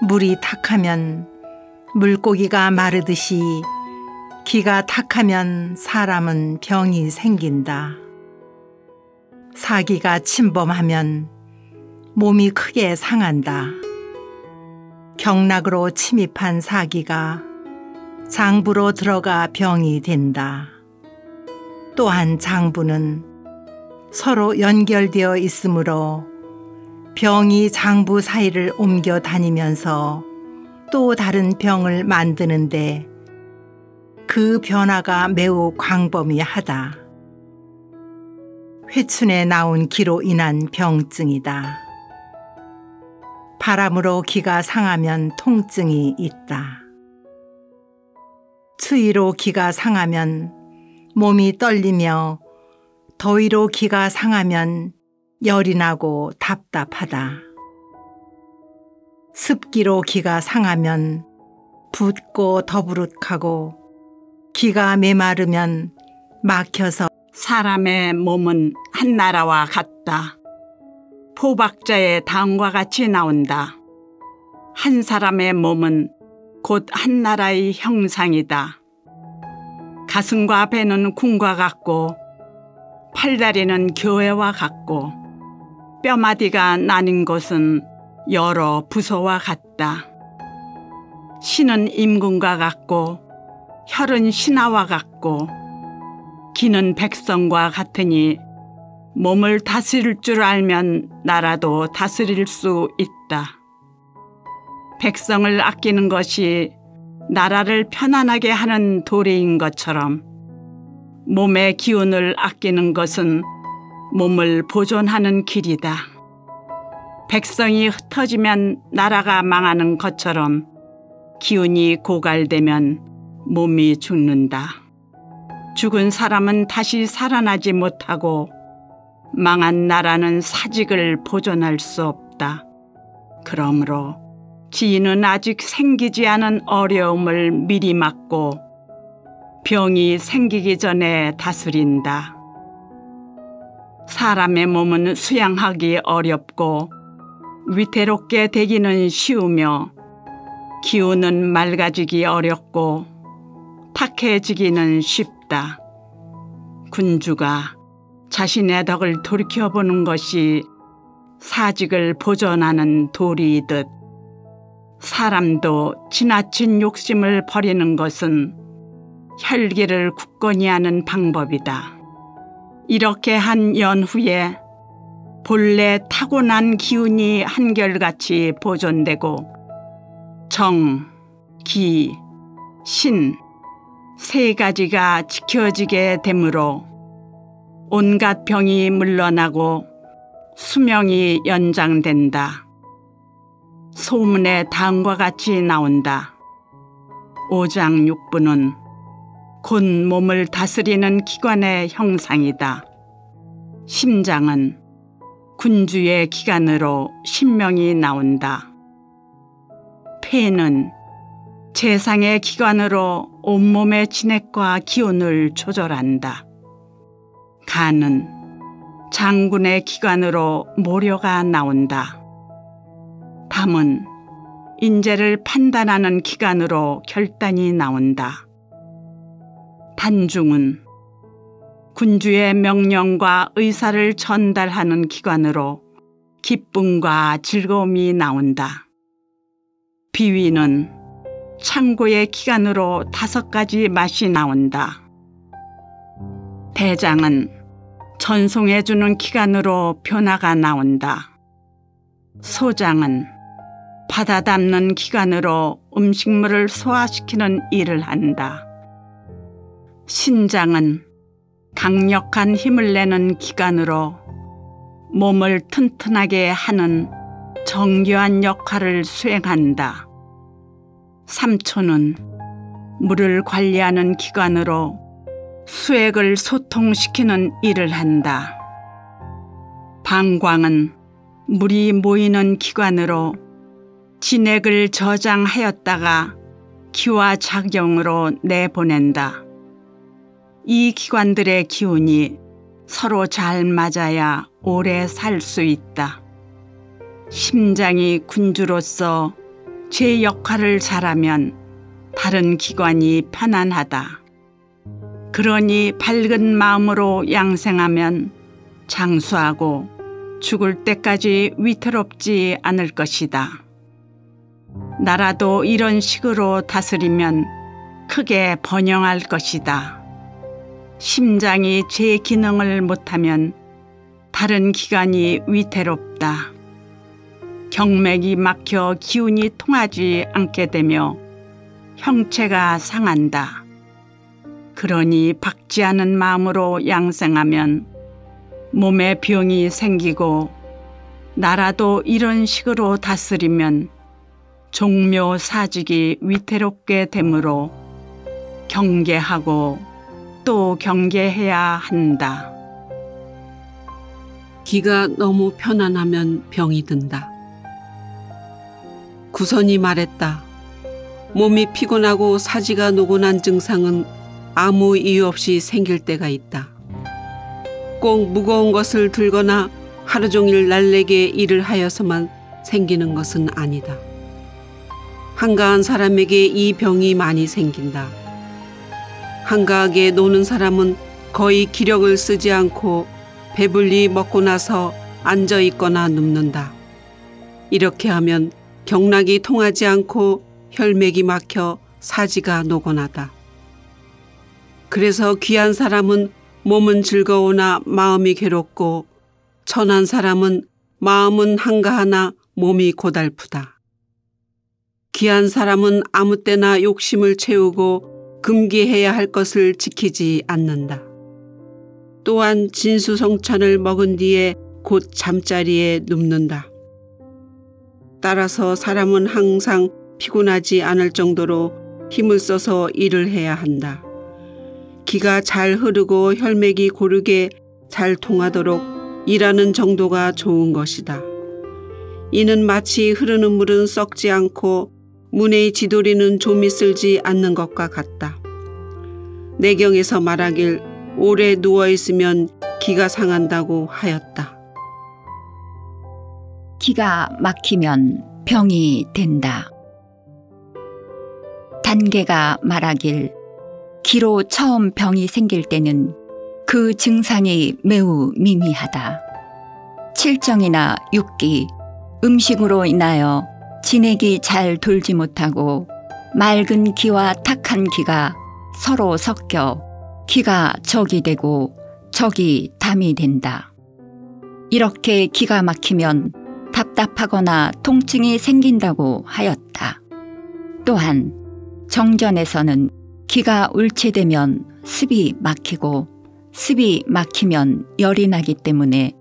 물이 탁하면 물고기가 마르듯이 기가 탁하면 사람은 병이 생긴다. 사기가 침범하면 몸이 크게 상한다. 경락으로 침입한 사기가 장부로 들어가 병이 된다. 또한 장부는 서로 연결되어 있으므로 병이 장부 사이를 옮겨 다니면서 또 다른 병을 만드는데 그 변화가 매우 광범위하다. 회춘에 나온 기로 인한 병증이다. 바람으로 기가 상하면 통증이 있다. 추위로 기가 상하면 몸이 떨리며 더위로 기가 상하면 열이 나고 답답하다. 습기로 기가 상하면 붓고 더부룩하고 기가 메마르면 막혀서 사람의 몸은 한 나라와 같다. 포박자의 다음과 같이 나온다. 한 사람의 몸은 곧 한 나라의 형상이다. 가슴과 배는 궁과 같고 팔다리는 교회와 같고 뼈마디가 나뉜 것은 여러 부서와 같다. 신은 임금과 같고 혈은 신하와 같고 기는 백성과 같으니 몸을 다스릴 줄 알면 나라도 다스릴 수 있다. 백성을 아끼는 것이 나라를 편안하게 하는 도리인 것처럼 몸의 기운을 아끼는 것은 몸을 보존하는 길이다. 백성이 흩어지면 나라가 망하는 것처럼 기운이 고갈되면 몸이 죽는다. 죽은 사람은 다시 살아나지 못하고 망한 나라는 사직을 보존할 수 없다. 그러므로 지인은 아직 생기지 않은 어려움을 미리 막고 병이 생기기 전에 다스린다. 사람의 몸은 수양하기 어렵고 위태롭게 되기는 쉬우며 기운은 맑아지기 어렵고 탁해지기는 쉽다. 군주가 자신의 덕을 돌이켜보는 것이 사직을 보존하는 도리이듯 사람도 지나친 욕심을 버리는 것은 혈기를 굳건히 하는 방법이다. 이렇게 한 연후에 본래 타고난 기운이 한결같이 보존되고 정, 기, 신 세 가지가 지켜지게 되므로 온갖 병이 물러나고 수명이 연장된다. 소문에 다음과 같이 나온다. 오장육부는 곧 몸을 다스리는 기관의 형상이다. 심장은 군주의 기관으로 신명이 나온다. 폐는 재상의 기관으로 온몸의 진액과 기운을 조절한다. 간은 장군의 기관으로 모료가 나온다. 담은 인재를 판단하는 기관으로 결단이 나온다. 단중은 군주의 명령과 의사를 전달하는 기관으로 기쁨과 즐거움이 나온다. 비위는 창고의 기관으로 5가지 맛이 나온다. 대장은 전송해주는 기관으로 변화가 나온다. 소장은 받아 담는 기관으로 음식물을 소화시키는 일을 한다. 신장은 강력한 힘을 내는 기관으로 몸을 튼튼하게 하는 정교한 역할을 수행한다. 삼초는 물을 관리하는 기관으로 수액을 소통시키는 일을 한다. 방광은 물이 모이는 기관으로 진액을 저장하였다가 기와 작용으로 내보낸다. 이 기관들의 기운이 서로 잘 맞아야 오래 살 수 있다. 심장이 군주로서 제 역할을 잘하면 다른 기관이 편안하다. 그러니 밝은 마음으로 양생하면 장수하고 죽을 때까지 위태롭지 않을 것이다. 나라도 이런 식으로 다스리면 크게 번영할 것이다. 심장이 제 기능을 못하면 다른 기관이 위태롭다. 경맥이 막혀 기운이 통하지 않게 되며 형체가 상한다. 그러니 박지 않은 마음으로 양생하면 몸에 병이 생기고 나라도 이런 식으로 다스리면 종묘 사직이 위태롭게 되므로 경계하고 또 경계해야 한다. 기가 너무 편안하면 병이 든다. 구선이 말했다. 몸이 피곤하고 사지가 노곤한 증상은 아무 이유 없이 생길 때가 있다. 꼭 무거운 것을 들거나 하루 종일 날래게 일을 하여서만 생기는 것은 아니다. 한가한 사람에게 이 병이 많이 생긴다. 한가하게 노는 사람은 거의 기력을 쓰지 않고 배불리 먹고 나서 앉아 있거나 눕는다. 이렇게 하면 경락이 통하지 않고 혈맥이 막혀 사지가 노곤하다. 그래서 귀한 사람은 몸은 즐거우나 마음이 괴롭고 천한 사람은 마음은 한가하나 몸이 고달프다. 귀한 사람은 아무 때나 욕심을 채우고 금기해야 할 것을 지키지 않는다. 또한 진수성찬을 먹은 뒤에 곧 잠자리에 눕는다. 따라서 사람은 항상 피곤하지 않을 정도로 힘을 써서 일을 해야 한다. 기가 잘 흐르고 혈맥이 고르게 잘 통하도록 일하는 정도가 좋은 것이다. 이는 마치 흐르는 물은 썩지 않고 문의 지도리는 좀이 쓸지 않는 것과 같다. 내경에서 말하길 오래 누워있으면 기가 상한다고 하였다. 기가 막히면 병이 된다. 단계가 말하길 기로 처음 병이 생길 때는 그 증상이 매우 미미하다. 칠정이나 육기, 음식으로 인하여 진액이 잘 돌지 못하고 맑은 기와 탁한 기가 서로 섞여 기가 적이 되고 적이 담이 된다. 이렇게 기가 막히면 답답하거나 통증이 생긴다고 하였다. 또한 정전에서는 기가 울체되면 습이 막히고 습이 막히면 열이 나기 때문에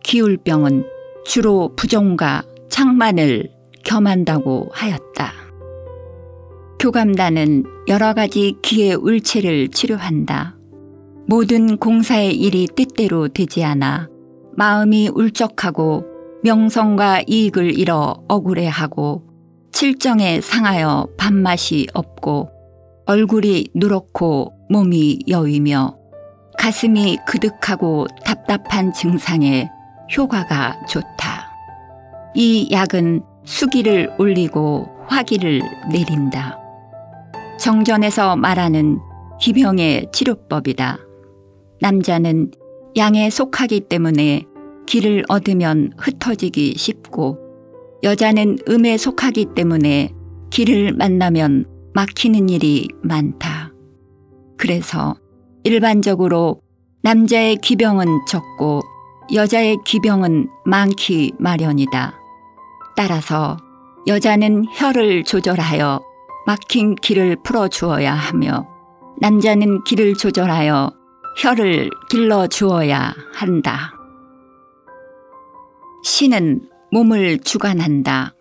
기울병은 주로 부종과 창만을 겸한다고 하였다. 교감단은 여러 가지 기의 울체를 치료한다. 모든 공사의 일이 뜻대로 되지 않아 마음이 울적하고 명성과 이익을 잃어 억울해하고 칠정에 상하여 밥맛이 없고 얼굴이 누렇고 몸이 여위며 가슴이 그득하고 답답한 증상에 효과가 좋다. 이 약은 수기를 올리고 화기를 내린다. 정전에서 말하는 기병의 치료법이다. 남자는 양에 속하기 때문에 기를 얻으면 흩어지기 쉽고 여자는 음에 속하기 때문에 기를 만나면 막히는 일이 많다. 그래서 일반적으로 남자의 기병은 적고 여자의 기병은 많기 마련이다. 따라서 여자는 혈을 조절하여 막힌 기를 풀어주어야 하며 남자는 기를 조절하여 혈을 길러주어야 한다. 신은 몸을 주관한다.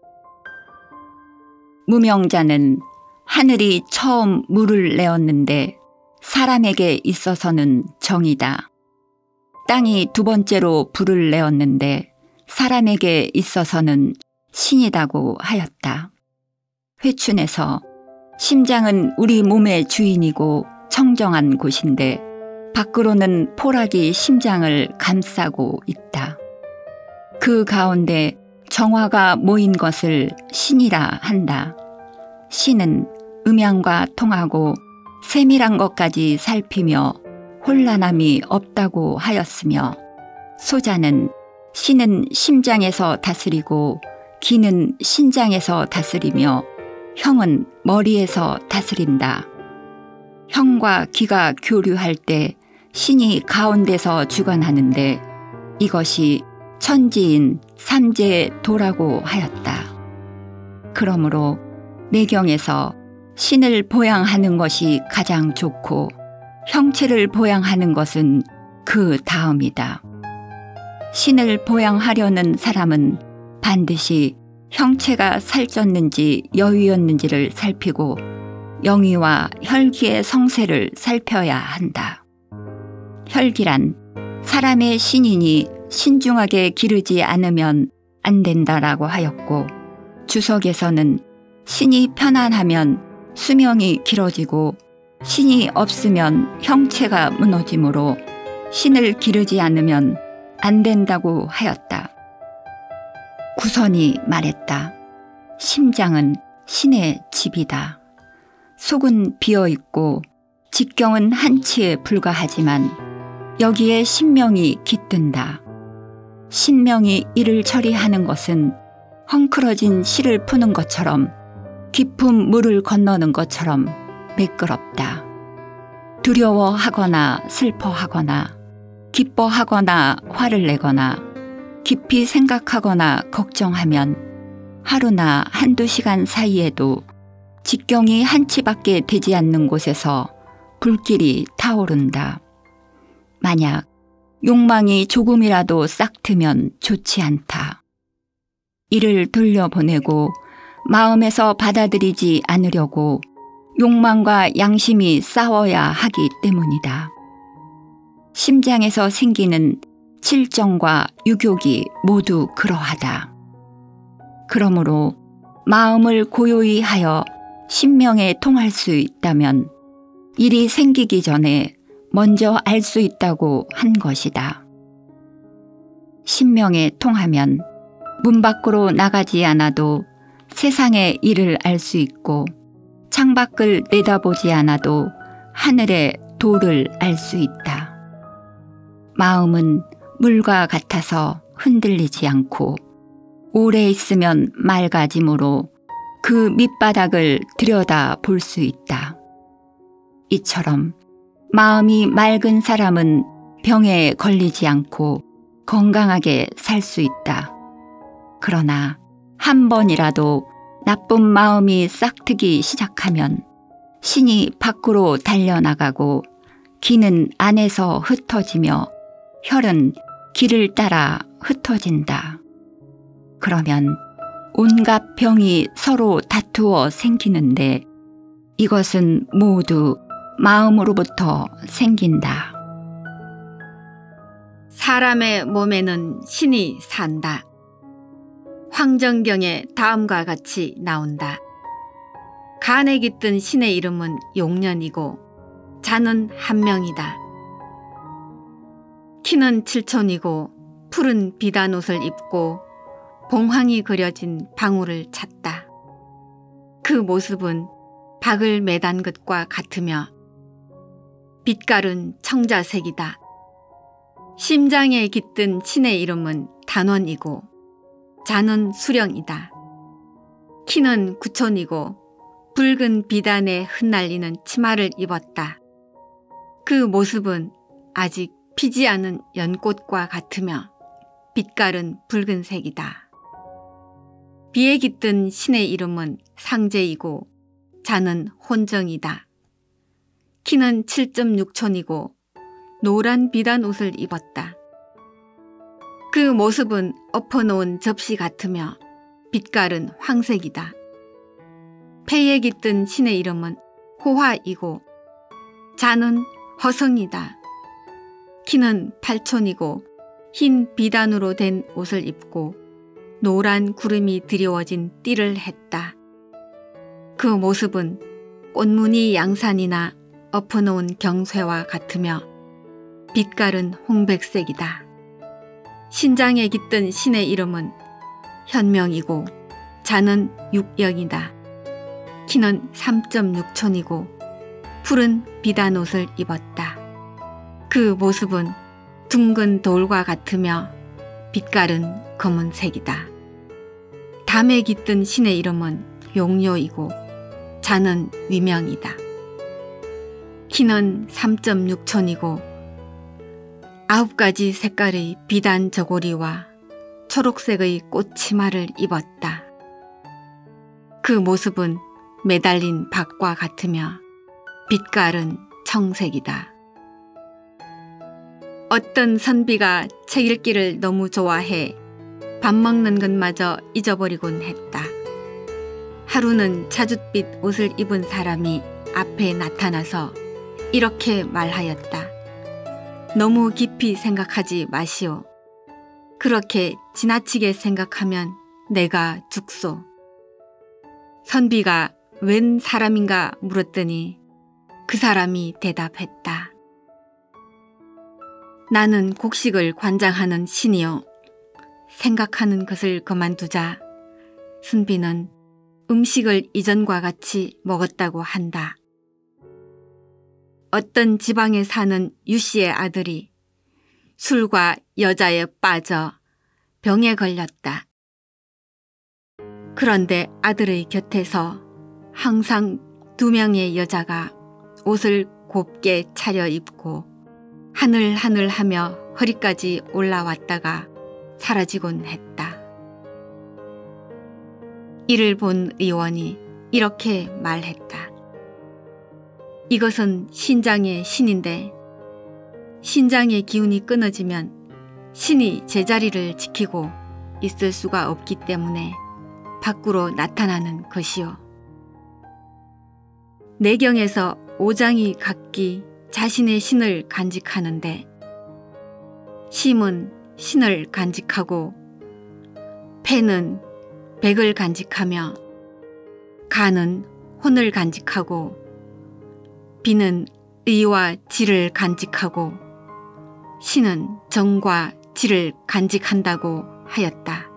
무명자는 하늘이 처음 물을 내었는데 사람에게 있어서는 정이다. 땅이 두 번째로 불을 내었는데 사람에게 있어서는 신이다고 하였다. 회춘에서 심장은 우리 몸의 주인이고 청정한 곳인데 밖으로는 포락이 심장을 감싸고 있다. 그 가운데 정화가 모인 것을 신이라 한다. 신은 음양과 통하고 세밀한 것까지 살피며 혼란함이 없다고 하였으며 소자는 신은 심장에서 다스리고 기는 신장에서 다스리며 형은 머리에서 다스린다. 형과 기가 교류할 때 신이 가운데서 주관하는데 이것이 천지인 삼재의 도라고 하였다. 그러므로 내경에서 신을 보양하는 것이 가장 좋고 형체를 보양하는 것은 그 다음이다. 신을 보양하려는 사람은 반드시 형체가 살쪘는지 여위였는지를 살피고 영위와 혈기의 성세를 살펴야 한다. 혈기란 사람의 신인이 신중하게 기르지 않으면 안 된다라고 하였고 주석에서는 신이 편안하면 수명이 길어지고 신이 없으면 형체가 무너지므로 신을 기르지 않으면 안 된다고 하였다. 구선이 말했다. 심장은 신의 집이다. 속은 비어있고 직경은 한치에 불과하지만 여기에 신명이 깃든다. 신명이 이를 처리하는 것은 헝클어진 실을 푸는 것처럼 깊은 물을 건너는 것처럼 매끄럽다. 두려워하거나 슬퍼하거나 기뻐하거나 화를 내거나 깊이 생각하거나 걱정하면 하루나 한두 시간 사이에도 직경이 한치밖에 되지 않는 곳에서 불길이 타오른다. 만약 욕망이 조금이라도 싹트면 좋지 않다. 이를 돌려보내고 마음에서 받아들이지 않으려고 욕망과 양심이 싸워야 하기 때문이다. 심장에서 생기는 칠정과 유욕이 모두 그러하다. 그러므로 마음을 고요히 하여 신명에 통할 수 있다면 일이 생기기 전에 먼저 알 수 있다고 한 것이다. 신명에 통하면 문 밖으로 나가지 않아도 세상의 일을 알 수 있고 창밖을 내다보지 않아도 하늘의 도를 알 수 있다. 마음은 물과 같아서 흔들리지 않고 오래 있으면 맑아지므로 그 밑바닥을 들여다 볼 수 있다. 이처럼 마음이 맑은 사람은 병에 걸리지 않고 건강하게 살 수 있다. 그러나 한 번이라도 나쁜 마음이 싹트기 시작하면 신이 밖으로 달려나가고 기는 안에서 흩어지며 혈은 기를 따라 흩어진다. 그러면 온갖 병이 서로 다투어 생기는데 이것은 모두 마음으로부터 생긴다. 사람의 몸에는 신이 산다. 황정경에 다음과 같이 나온다. 간에 깃든 신의 이름은 용년이고 자는 한 명이다. 키는 7촌이고 푸른 비단옷을 입고 봉황이 그려진 방울을 찼다. 그 모습은 박을 매단 것과 같으며 빛깔은 청자색이다. 심장에 깃든 신의 이름은 단원이고 자는 수령이다. 키는 9촌이고 붉은 비단에 흩날리는 치마를 입었다. 그 모습은 아직 피지 않은 연꽃과 같으며 빛깔은 붉은색이다. 비에 깃든 신의 이름은 상제이고 자는 혼정이다. 키는 7.6촌이고 노란 비단 옷을 입었다. 그 모습은 엎어놓은 접시 같으며 빛깔은 황색이다. 폐에 깃든 신의 이름은 호화이고 자는 허성이다. 키는 8촌이고 흰 비단으로 된 옷을 입고 노란 구름이 드리워진 띠를 했다. 그 모습은 꽃무늬 양산이나 엎어놓은 경쇠와 같으며 빛깔은 홍백색이다. 신장에 깃든 신의 이름은 현명이고 자는 육영이다. 키는 3.6촌이고 푸른 비단옷을 입었다. 그 모습은 둥근 돌과 같으며 빛깔은 검은색이다. 담에 깃든 신의 이름은 용료이고 자는 위명이다. 키는 3.6촌이고 9가지 색깔의 비단 저고리와 초록색의 꽃치마를 입었다. 그 모습은 매달린 박과 같으며 빛깔은 청색이다. 어떤 선비가 책 읽기를 너무 좋아해 밥 먹는 것마저 잊어버리곤 했다. 하루는 자줏빛 옷을 입은 사람이 앞에 나타나서 이렇게 말하였다. 너무 깊이 생각하지 마시오. 그렇게 지나치게 생각하면 내가 죽소. 선비가 웬 사람인가 물었더니 그 사람이 대답했다. 나는 곡식을 관장하는 신이요. 생각하는 것을 그만두자 선비는 음식을 이전과 같이 먹었다고 한다. 어떤 지방에 사는 유씨의 아들이 술과 여자에 빠져 병에 걸렸다. 그런데 아들의 곁에서 항상 2명의 여자가 옷을 곱게 차려입고 하늘하늘하며 허리까지 올라왔다가 사라지곤 했다. 이를 본 의원이 이렇게 말했다. 이것은 신장의 신인데 신장의 기운이 끊어지면 신이 제자리를 지키고 있을 수가 없기 때문에 밖으로 나타나는 것이요. 내경에서 오장이 각기 자신의 신을 간직하는데 심은 신을 간직하고 패는 백을 간직하며 간은 혼을 간직하고 비는 의와 지를 간직하고 신은 정과 지를 간직한다고 하였다.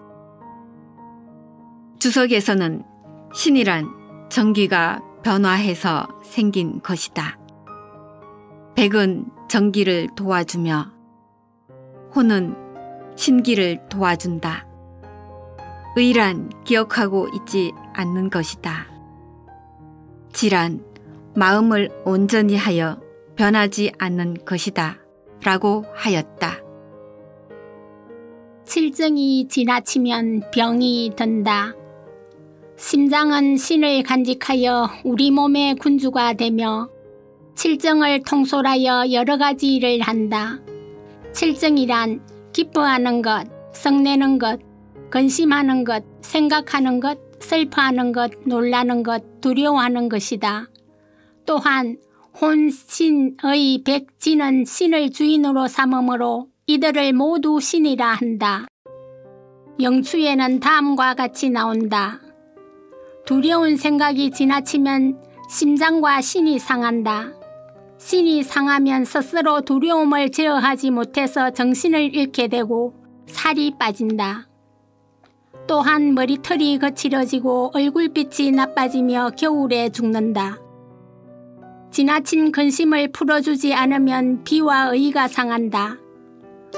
주석에서는 신이란 정기가 변화해서 생긴 것이다. 백은 정기를 도와주며 혼은 신기를 도와준다. 의란 기억하고 있지 않는 것이다. 지란 마음을 온전히 하여 변하지 않는 것이다 라고 하였다. 칠정이 지나치면 병이 든다. 심장은 신을 간직하여 우리 몸의 군주가 되며 칠정을 통솔하여 여러 가지 일을 한다. 칠정이란 기뻐하는 것, 성내는 것, 근심하는 것, 생각하는 것, 슬퍼하는 것, 놀라는 것, 두려워하는 것이다. 또한 혼신의 백지는 신을 주인으로 삼음으로 이들을 모두 신이라 한다. 영추에는 다음과 같이 나온다. 두려운 생각이 지나치면 심장과 신이 상한다. 신이 상하면 스스로 두려움을 제어하지 못해서 정신을 잃게 되고 살이 빠진다. 또한 머리털이 거칠어지고 얼굴빛이 나빠지며 겨울에 죽는다. 지나친 근심을 풀어주지 않으면 비와 의가 상한다.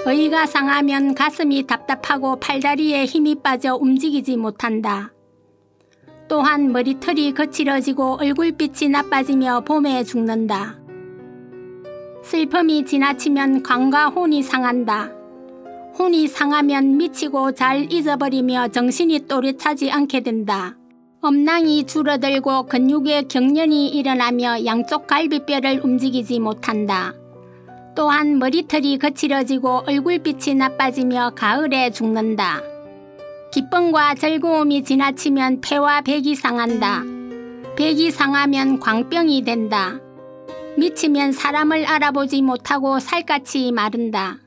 의가 상하면 가슴이 답답하고 팔다리에 힘이 빠져 움직이지 못한다. 또한 머리털이 거칠어지고 얼굴빛이 나빠지며 봄에 죽는다. 슬픔이 지나치면 관과 혼이 상한다. 혼이 상하면 미치고 잘 잊어버리며 정신이 또렷하지 않게 된다. 엄낭이 줄어들고 근육에 경련이 일어나며 양쪽 갈비뼈를 움직이지 못한다. 또한 머리털이 거칠어지고 얼굴빛이 나빠지며 가을에 죽는다. 기쁨과 즐거움이 지나치면 폐와 백이 상한다. 백이 상하면 광병이 된다. 미치면 사람을 알아보지 못하고 살갗이 마른다.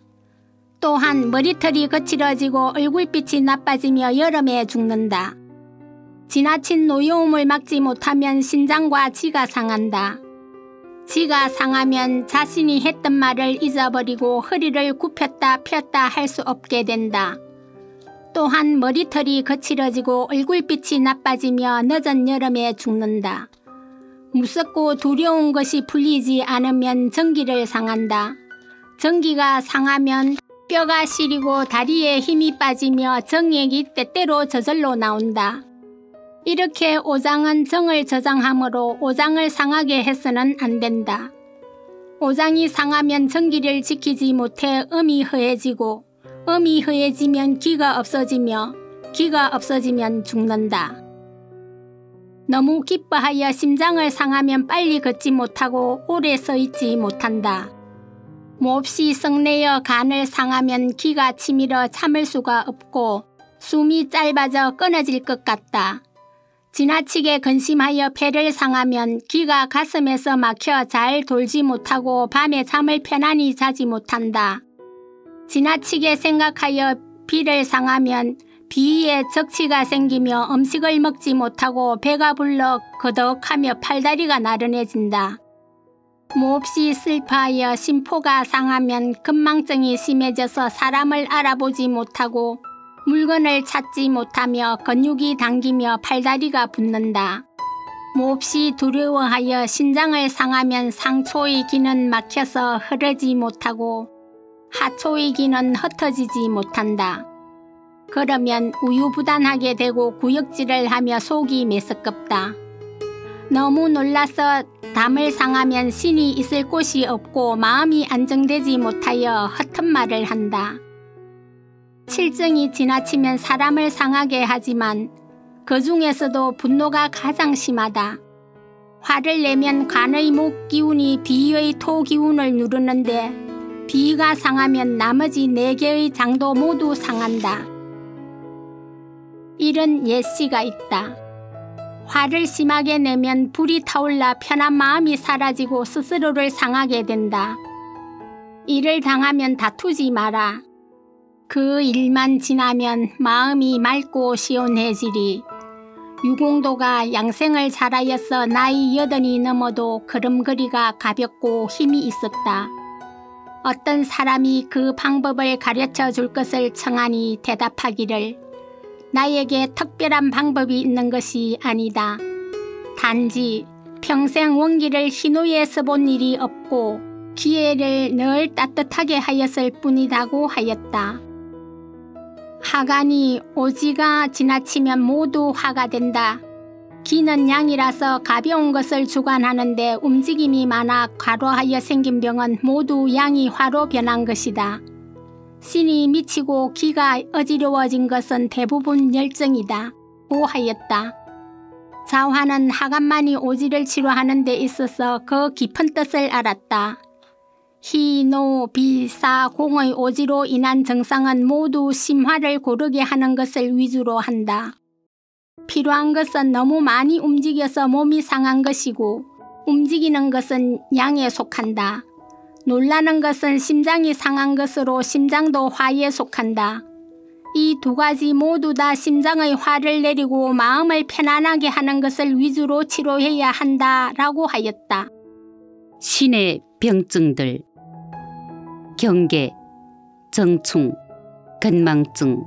또한 머리털이 거칠어지고 얼굴빛이 나빠지며 여름에 죽는다. 지나친 노여움을 막지 못하면 신장과 지가 상한다. 지가 상하면 자신이 했던 말을 잊어버리고 허리를 굽혔다 폈다 할 수 없게 된다. 또한 머리털이 거칠어지고 얼굴빛이 나빠지며 늦은 여름에 죽는다. 무섭고 두려운 것이 풀리지 않으면 전기를 상한다. 전기가 상하면 뼈가 시리고 다리에 힘이 빠지며 정액이 때때로 저절로 나온다. 이렇게 오장은 정을 저장하므로 오장을 상하게 해서는 안 된다. 오장이 상하면 정기를 지키지 못해 음이 허해지고 음이 허해지면 기가 없어지며 기가 없어지면 죽는다. 너무 기뻐하여 심장을 상하면 빨리 걷지 못하고 오래 서 있지 못한다. 몹시 성내어 간을 상하면 기가 치밀어 참을 수가 없고 숨이 짧아져 끊어질 것 같다. 지나치게 근심하여 폐를 상하면 기가 가슴에서 막혀 잘 돌지 못하고 밤에 잠을 편안히 자지 못한다. 지나치게 생각하여 비를 상하면 비위에 적치가 생기며 음식을 먹지 못하고 배가 불러 거덕하며 팔다리가 나른해진다. 몹시 슬퍼하여 심포가 상하면 건망증이 심해져서 사람을 알아보지 못하고 물건을 찾지 못하며 근육이 당기며 팔다리가 붓는다. 몹시 두려워하여 신장을 상하면 상초의 기는 막혀서 흐르지 못하고 하초의 기는 흩어지지 못한다. 그러면 우유부단하게 되고 구역질을 하며 속이 메스껍다. 너무 놀라서 담을 상하면 신이 있을 곳이 없고 마음이 안정되지 못하여 허튼 말을 한다. 칠증이 지나치면 사람을 상하게 하지만 그 중에서도 분노가 가장 심하다. 화를 내면 간의 목 기운이 비의 토 기운을 누르는데 비가 상하면 나머지 4개의 장도 모두 상한다. 이런 예시가 있다. 화를 심하게 내면 불이 타올라 편한 마음이 사라지고 스스로를 상하게 된다. 이를 당하면 다투지 마라. 그 일만 지나면 마음이 맑고 시원해지리. 유공도가 양생을 잘하여서 나이 8이 넘어도 걸음걸이가 가볍고 힘이 있었다. 어떤 사람이 그 방법을 가르쳐 줄 것을 청하니 대답하기를 나에게 특별한 방법이 있는 것이 아니다. 단지 평생 원기를 희노에 써본 일이 없고 기회를 늘 따뜻하게 하였을 뿐이라고 하였다. 하간이 오지가 지나치면 모두 화가 된다. 기는 양이라서 가벼운 것을 주관하는데 움직임이 많아 과로하여 생긴 병은 모두 양이 화로 변한 것이다. 신이 미치고 기가 어지러워진 것은 대부분 열정이다. 고 하였다. 자화는 하간만이 오지를 치료하는 데 있어서 그 깊은 뜻을 알았다. 희, 노, 비, 사, 공의 오지로 인한 증상은 모두 심화를 고르게 하는 것을 위주로 한다. 필요한 것은 너무 많이 움직여서 몸이 상한 것이고 움직이는 것은 양에 속한다. 놀라는 것은 심장이 상한 것으로 심장도 화에 속한다. 이 2가지 모두 다 심장의 화를 내리고 마음을 편안하게 하는 것을 위주로 치료해야 한다라고 하였다. 신의 병증들 경계, 정충, 건망증,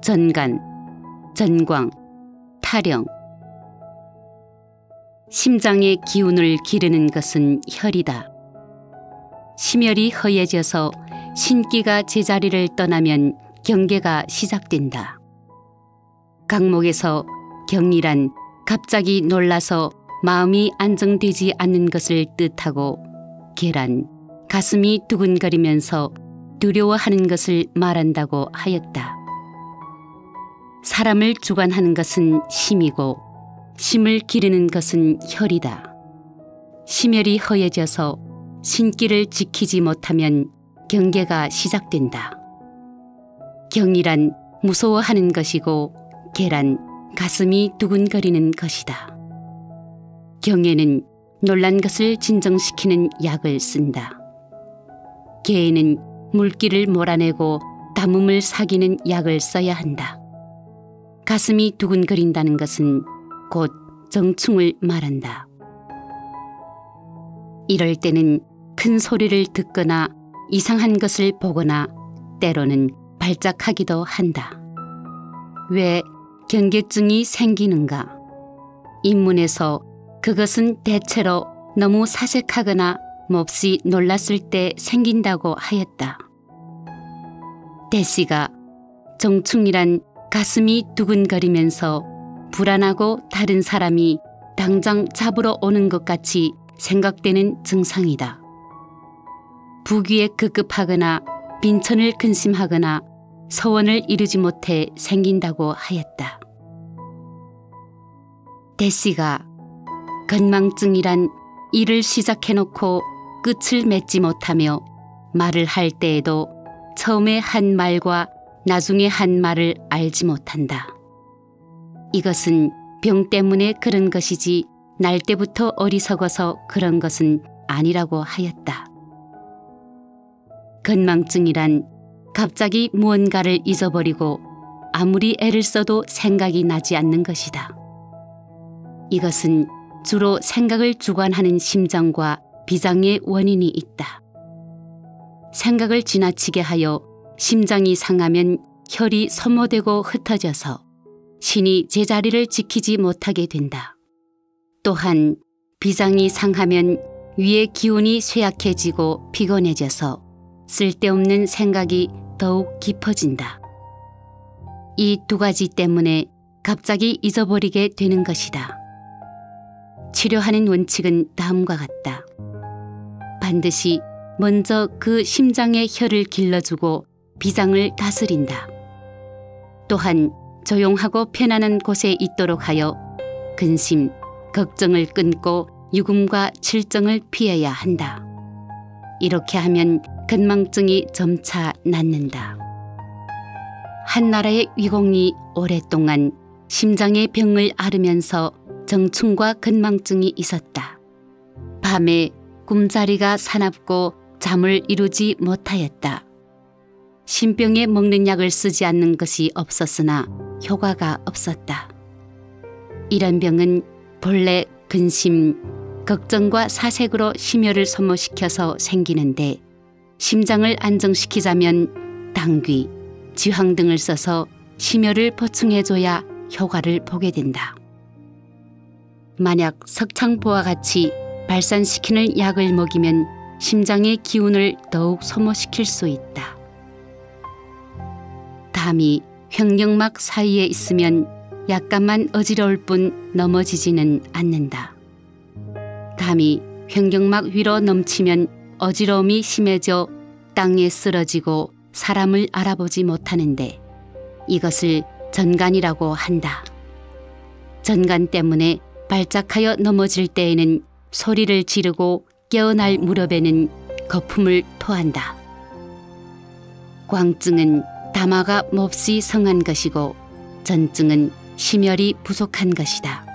전간, 전광, 타령. 심장의 기운을 기르는 것은 혈이다. 심혈이 허해져서 신기가 제자리를 떠나면 경계가 시작된다. 강목에서 경이란 갑자기 놀라서 마음이 안정되지 않는 것을 뜻하고 계란, 가슴이 두근거리면서 두려워하는 것을 말한다고 하였다. 사람을 주관하는 것은 심이고 심을 기르는 것은 혈이다. 심혈이 허해져서 신기를 지키지 못하면 경계가 시작된다. 경이란 무서워하는 것이고 계란 가슴이 두근거리는 것이다. 경에는 놀란 것을 진정시키는 약을 쓴다. 개에는 물기를 몰아내고 담음을 사귀는 약을 써야 한다. 가슴이 두근거린다는 것은 곧 정충을 말한다. 이럴 때는 큰 소리를 듣거나 이상한 것을 보거나 때로는 발작하기도 한다. 왜 경계증이 생기는가? 인문에서 그것은 대체로 너무 사색하거나 몹시 놀랐을 때 생긴다고 하였다. 대씨가 정충이란 가슴이 두근거리면서 불안하고 다른 사람이 당장 잡으러 오는 것 같이 생각되는 증상이다. 부귀에 급급하거나 빈천을 근심하거나 소원을 이루지 못해 생긴다고 하였다. 대씨가 건망증이란 일을 시작해놓고 끝을 맺지 못하며 말을 할 때에도 처음에 한 말과 나중에 한 말을 알지 못한다. 이것은 병 때문에 그런 것이지 날 때부터 어리석어서 그런 것은 아니라고 하였다. 건망증이란 갑자기 무언가를 잊어버리고 아무리 애를 써도 생각이 나지 않는 것이다. 이것은 주로 생각을 주관하는 심장과 비장의 원인이 있다. 생각을 지나치게 하여 심장이 상하면 혈이 소모되고 흩어져서 신이 제자리를 지키지 못하게 된다. 또한 비장이 상하면 위의 기운이 쇠약해지고 피곤해져서 쓸데없는 생각이 더욱 깊어진다. 이 두 가지 때문에 갑자기 잊어버리게 되는 것이다. 치료하는 원칙은 다음과 같다. 반드시 먼저 그 심장의 혈을 길러주고 비장을 다스린다. 또한 조용하고 편안한 곳에 있도록 하여 근심, 걱정을 끊고 유금과 칠정을 피해야 한다. 이렇게 하면 건망증이 점차 낫는다. 한 나라의 위공이 오랫동안 심장의 병을 앓으면서 정충과 건망증이 있었다. 밤에 꿈자리가 사납고 잠을 이루지 못하였다. 신병에 먹는 약을 쓰지 않는 것이 없었으나 효과가 없었다. 이런 병은 본래 근심, 걱정과 사색으로 심혈을 소모시켜서 생기는데 심장을 안정시키자면 당귀, 지황 등을 써서 심혈을 보충해줘야 효과를 보게 된다. 만약 석창보와 같이 발산시키는 약을 먹이면 심장의 기운을 더욱 소모시킬 수 있다. 담이 횡격막 사이에 있으면 약간만 어지러울 뿐 넘어지지는 않는다. 담이 횡격막 위로 넘치면 어지러움이 심해져 땅에 쓰러지고 사람을 알아보지 못하는데 이것을 전간이라고 한다. 전간 때문에 발작하여 넘어질 때에는 소리를 지르고 깨어날 무렵에는 거품을 토한다. 광증은 담화가 몹시 성한 것이고 전증은 심혈이 부족한 것이다.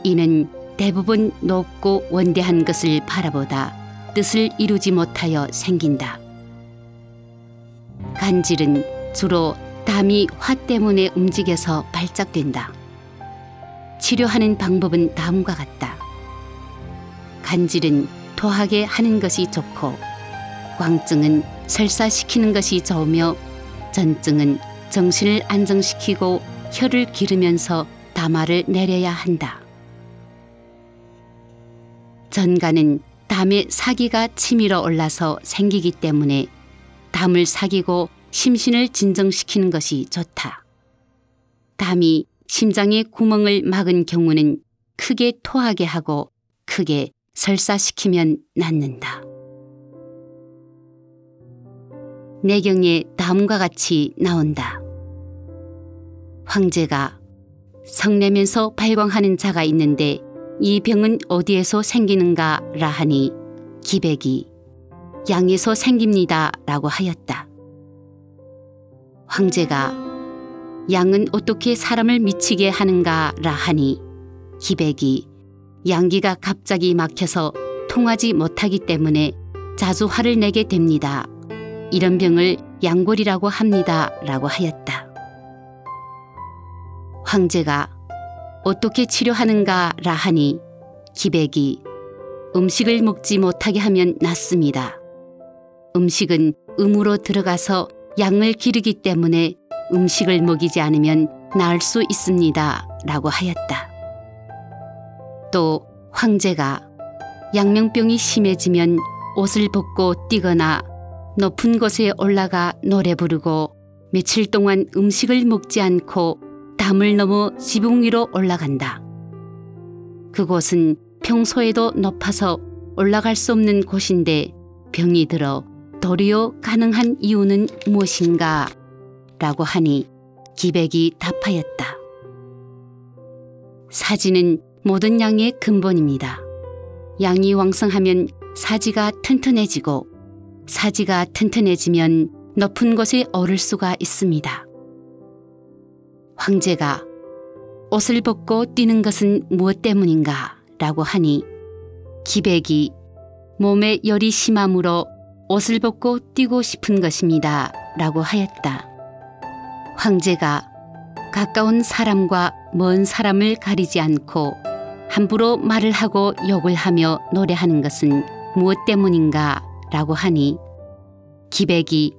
이는 대부분 높고 원대한 것을 바라보다 뜻을 이루지 못하여 생긴다. 간질은 주로 담이 화 때문에 움직여서 발작된다. 치료하는 방법은 다음과 같다. 간질은 토하게 하는 것이 좋고 광증은 설사시키는 것이 좋으며 전증은 정신을 안정시키고 혀를 기르면서 담화를 내려야 한다. 전간은 담에 사기가 치밀어 올라서 생기기 때문에 담을 사기고 심신을 진정시키는 것이 좋다. 담이 심장의 구멍을 막은 경우는 크게 토하게 하고 크게 설사시키면 낫는다. 내경에 다음과 같이 나온다. 황제가 성내면서 발광하는 자가 있는데 이 병은 어디에서 생기는가라 하니 기백이 양에서 생깁니다 라고 하였다. 황제가 양은 어떻게 사람을 미치게 하는가라 하니 기백이 양기가 갑자기 막혀서 통하지 못하기 때문에 자주 화를 내게 됩니다. 이런 병을 양골이라고 합니다 라고 하였다. 황제가 어떻게 치료하는가라 하니 기백이 음식을 먹지 못하게 하면 낫습니다. 음식은 음으로 들어가서 양을 기르기 때문에 음식을 먹이지 않으면 나을 수 있습니다 라고 하였다. 또 황제가 양명병이 심해지면 옷을 벗고 뛰거나 높은 곳에 올라가 노래 부르고 며칠 동안 음식을 먹지 않고 담을 넘어 지붕 위로 올라간다. 그곳은 평소에도 높아서 올라갈 수 없는 곳인데 병이 들어 도리어 가능한 이유는 무엇인가? 라고 하니 기백이 답하였다. 사지는 모든 양의 근본입니다. 양이 왕성하면 사지가 튼튼해지고 사지가 튼튼해지면 높은 곳에 오를 수가 있습니다. 황제가 옷을 벗고 뛰는 것은 무엇 때문인가? 라고 하니 기백이 몸에 열이 심함으로 옷을 벗고 뛰고 싶은 것입니다. 라고 하였다. 황제가 가까운 사람과 먼 사람을 가리지 않고 함부로 말을 하고 욕을 하며 노래하는 것은 무엇 때문인가? 라고 하니 기백이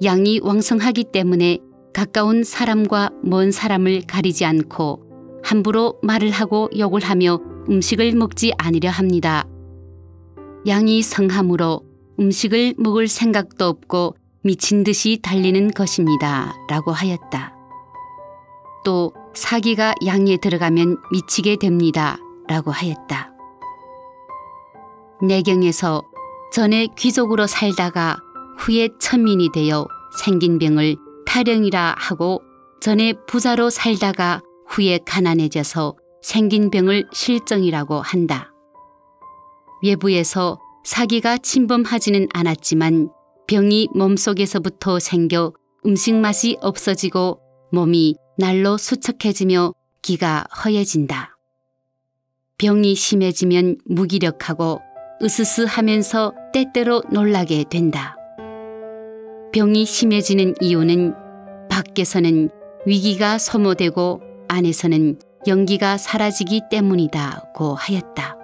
양이 왕성하기 때문에 가까운 사람과 먼 사람을 가리지 않고 함부로 말을 하고 욕을 하며 음식을 먹지 않으려 합니다. 양이 성함으로 음식을 먹을 생각도 없고 미친 듯이 달리는 것입니다. 라고 하였다. 또 사기가 양에 들어가면 미치게 됩니다. 라고 하였다. 내경에서 전에 귀족으로 살다가 후에 천민이 되어 생긴 병을 타령이라 하고 전에 부자로 살다가 후에 가난해져서 생긴 병을 실정이라고 한다. 외부에서 사기가 침범하지는 않았지만 병이 몸속에서부터 생겨 음식 맛이 없어지고 몸이 날로 수척해지며 기가 허해진다. 병이 심해지면 무기력하고 으스스하면서 때때로 놀라게 된다. 병이 심해지는 이유는 밖에서는 위기가 소모되고 안에서는 연기가 사라지기 때문이다고 하였다.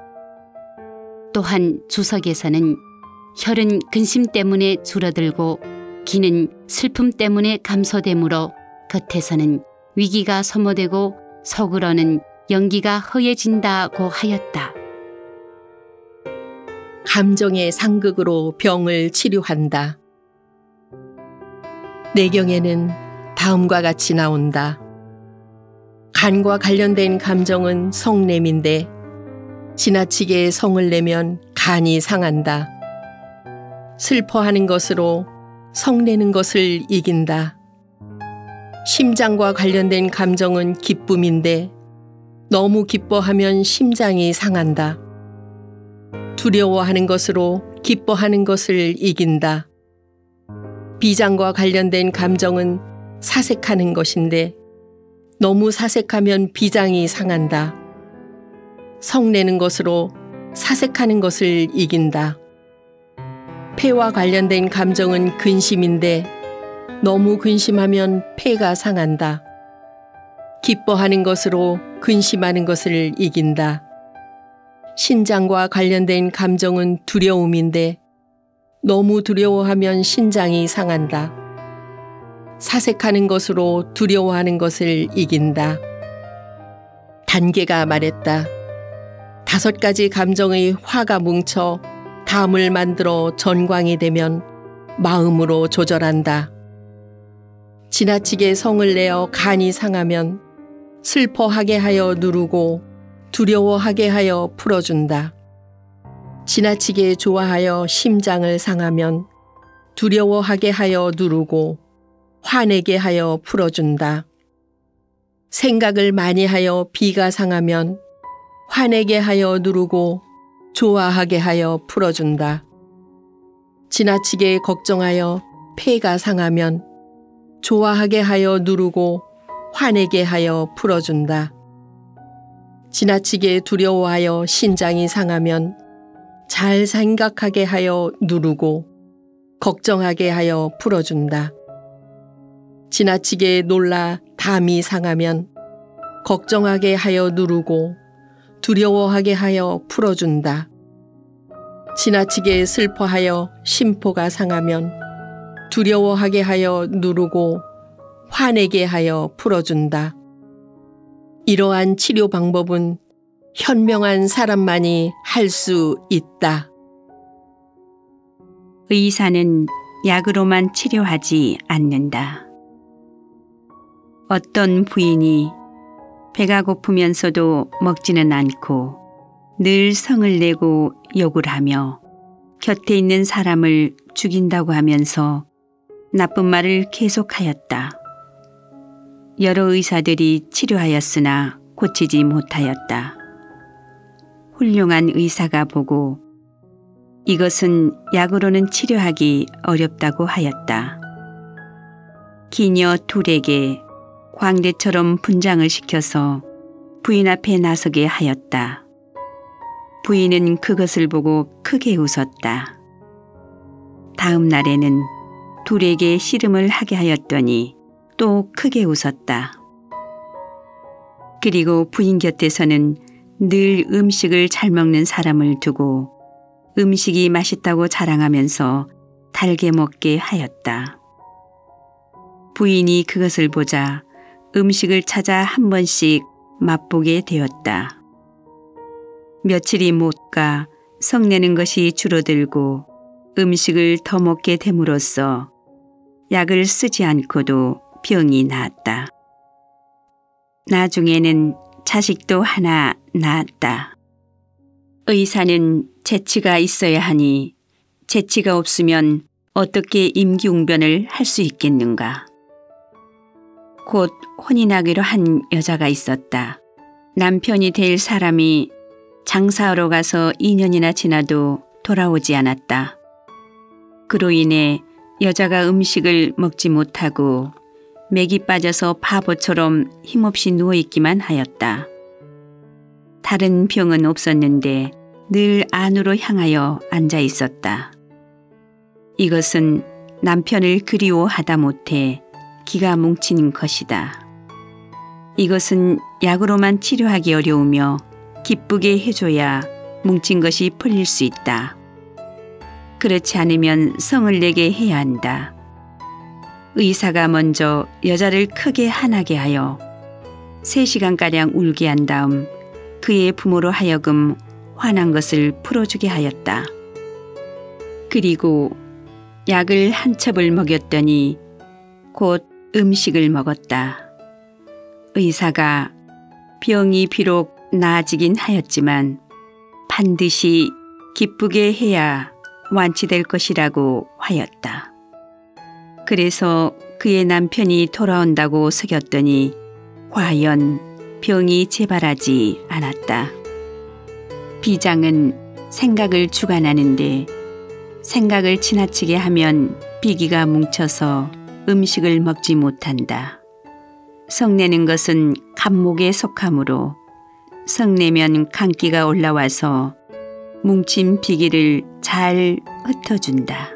또한 주석에서는 혈은 근심 때문에 줄어들고 기는 슬픔 때문에 감소되므로 겉에서는 위기가 소모되고 속으로는 연기가 허해진다고 하였다. 감정의 상극으로 병을 치료한다. 내경에는 다음과 같이 나온다. 간과 관련된 감정은 성냄인데 지나치게 성을 내면 간이 상한다. 슬퍼하는 것으로 성내는 것을 이긴다. 심장과 관련된 감정은 기쁨인데 너무 기뻐하면 심장이 상한다. 두려워하는 것으로 기뻐하는 것을 이긴다. 비장과 관련된 감정은 사색하는 것인데 너무 사색하면 비장이 상한다. 성내는 것으로 사색하는 것을 이긴다. 폐와 관련된 감정은 근심인데 너무 근심하면 폐가 상한다. 기뻐하는 것으로 근심하는 것을 이긴다. 신장과 관련된 감정은 두려움인데 너무 두려워하면 신장이 상한다. 사색하는 것으로 두려워하는 것을 이긴다. 단계가 말했다. 5가지 감정의 화가 뭉쳐 담을 만들어 전광이 되면 마음으로 조절한다. 지나치게 성을 내어 간이 상하면 슬퍼하게 하여 누르고 두려워하게 하여 풀어준다. 지나치게 좋아하여 심장을 상하면 두려워하게 하여 누르고 화내게 하여 풀어준다. 생각을 많이 하여 비가 상하면 화내게 하여 누르고 좋아하게 하여 풀어준다. 지나치게 걱정하여 폐가 상하면 좋아하게 하여 누르고 화내게 하여 풀어준다. 지나치게 두려워하여 신장이 상하면 잘 생각하게 하여 누르고 걱정하게 하여 풀어준다. 지나치게 놀라 담이 상하면 걱정하게 하여 누르고 두려워하게 하여 풀어준다. 지나치게 슬퍼하여 심포가 상하면 두려워하게 하여 누르고 화내게 하여 풀어준다. 이러한 치료 방법은 현명한 사람만이 할 수 있다. 의사는 약으로만 치료하지 않는다. 어떤 부인이 배가 고프면서도 먹지는 않고 늘 성을 내고 욕을 하며 곁에 있는 사람을 죽인다고 하면서 나쁜 말을 계속하였다. 여러 의사들이 치료하였으나 고치지 못하였다. 훌륭한 의사가 보고 이것은 약으로는 치료하기 어렵다고 하였다. 기녀 둘에게 광대처럼 분장을 시켜서 부인 앞에 나서게 하였다. 부인은 그것을 보고 크게 웃었다. 다음 날에는 둘에게 씨름을 하게 하였더니 또 크게 웃었다. 그리고 부인 곁에서는 늘 음식을 잘 먹는 사람을 두고 음식이 맛있다고 자랑하면서 달게 먹게 하였다. 부인이 그것을 보자 음식을 찾아 한 번씩 맛보게 되었다. 며칠이 못 가 성내는 것이 줄어들고 음식을 더 먹게 됨으로써 약을 쓰지 않고도 병이 나았다. 나중에는 자식도 하나 낳았다. 의사는 재치가 있어야 하니 재치가 없으면 어떻게 임기응변을 할 수 있겠는가. 곧 혼인하기로 한 여자가 있었다. 남편이 될 사람이 장사하러 가서 2년이나 지나도 돌아오지 않았다. 그로 인해 여자가 음식을 먹지 못하고 맥이 빠져서 바보처럼 힘없이 누워있기만 하였다. 다른 병은 없었는데 늘 안으로 향하여 앉아 있었다. 이것은 남편을 그리워하다 못해 기가 뭉치는 것이다. 이것은 약으로만 치료하기 어려우며 기쁘게 해줘야 뭉친 것이 풀릴 수 있다. 그렇지 않으면 성을 내게 해야 한다. 의사가 먼저 여자를 크게 화나게 하여 3시간가량 울게 한 다음 그의 부모로 하여금 화난 것을 풀어주게 하였다. 그리고 약을 한 첩을 먹였더니 곧 음식을 먹었다. 의사가 병이 비록 나아지긴 하였지만 반드시 기쁘게 해야 완치될 것이라고 하였다. 그래서 그의 남편이 돌아온다고 속였더니 과연 병이 재발하지 않았다. 비장은 생각을 주관하는데 생각을 지나치게 하면 비기가 뭉쳐서 음식을 먹지 못한다. 성내는 것은 간목에 속하므로 성내면 간기가 올라와서 뭉친 비기를 잘 흩어준다.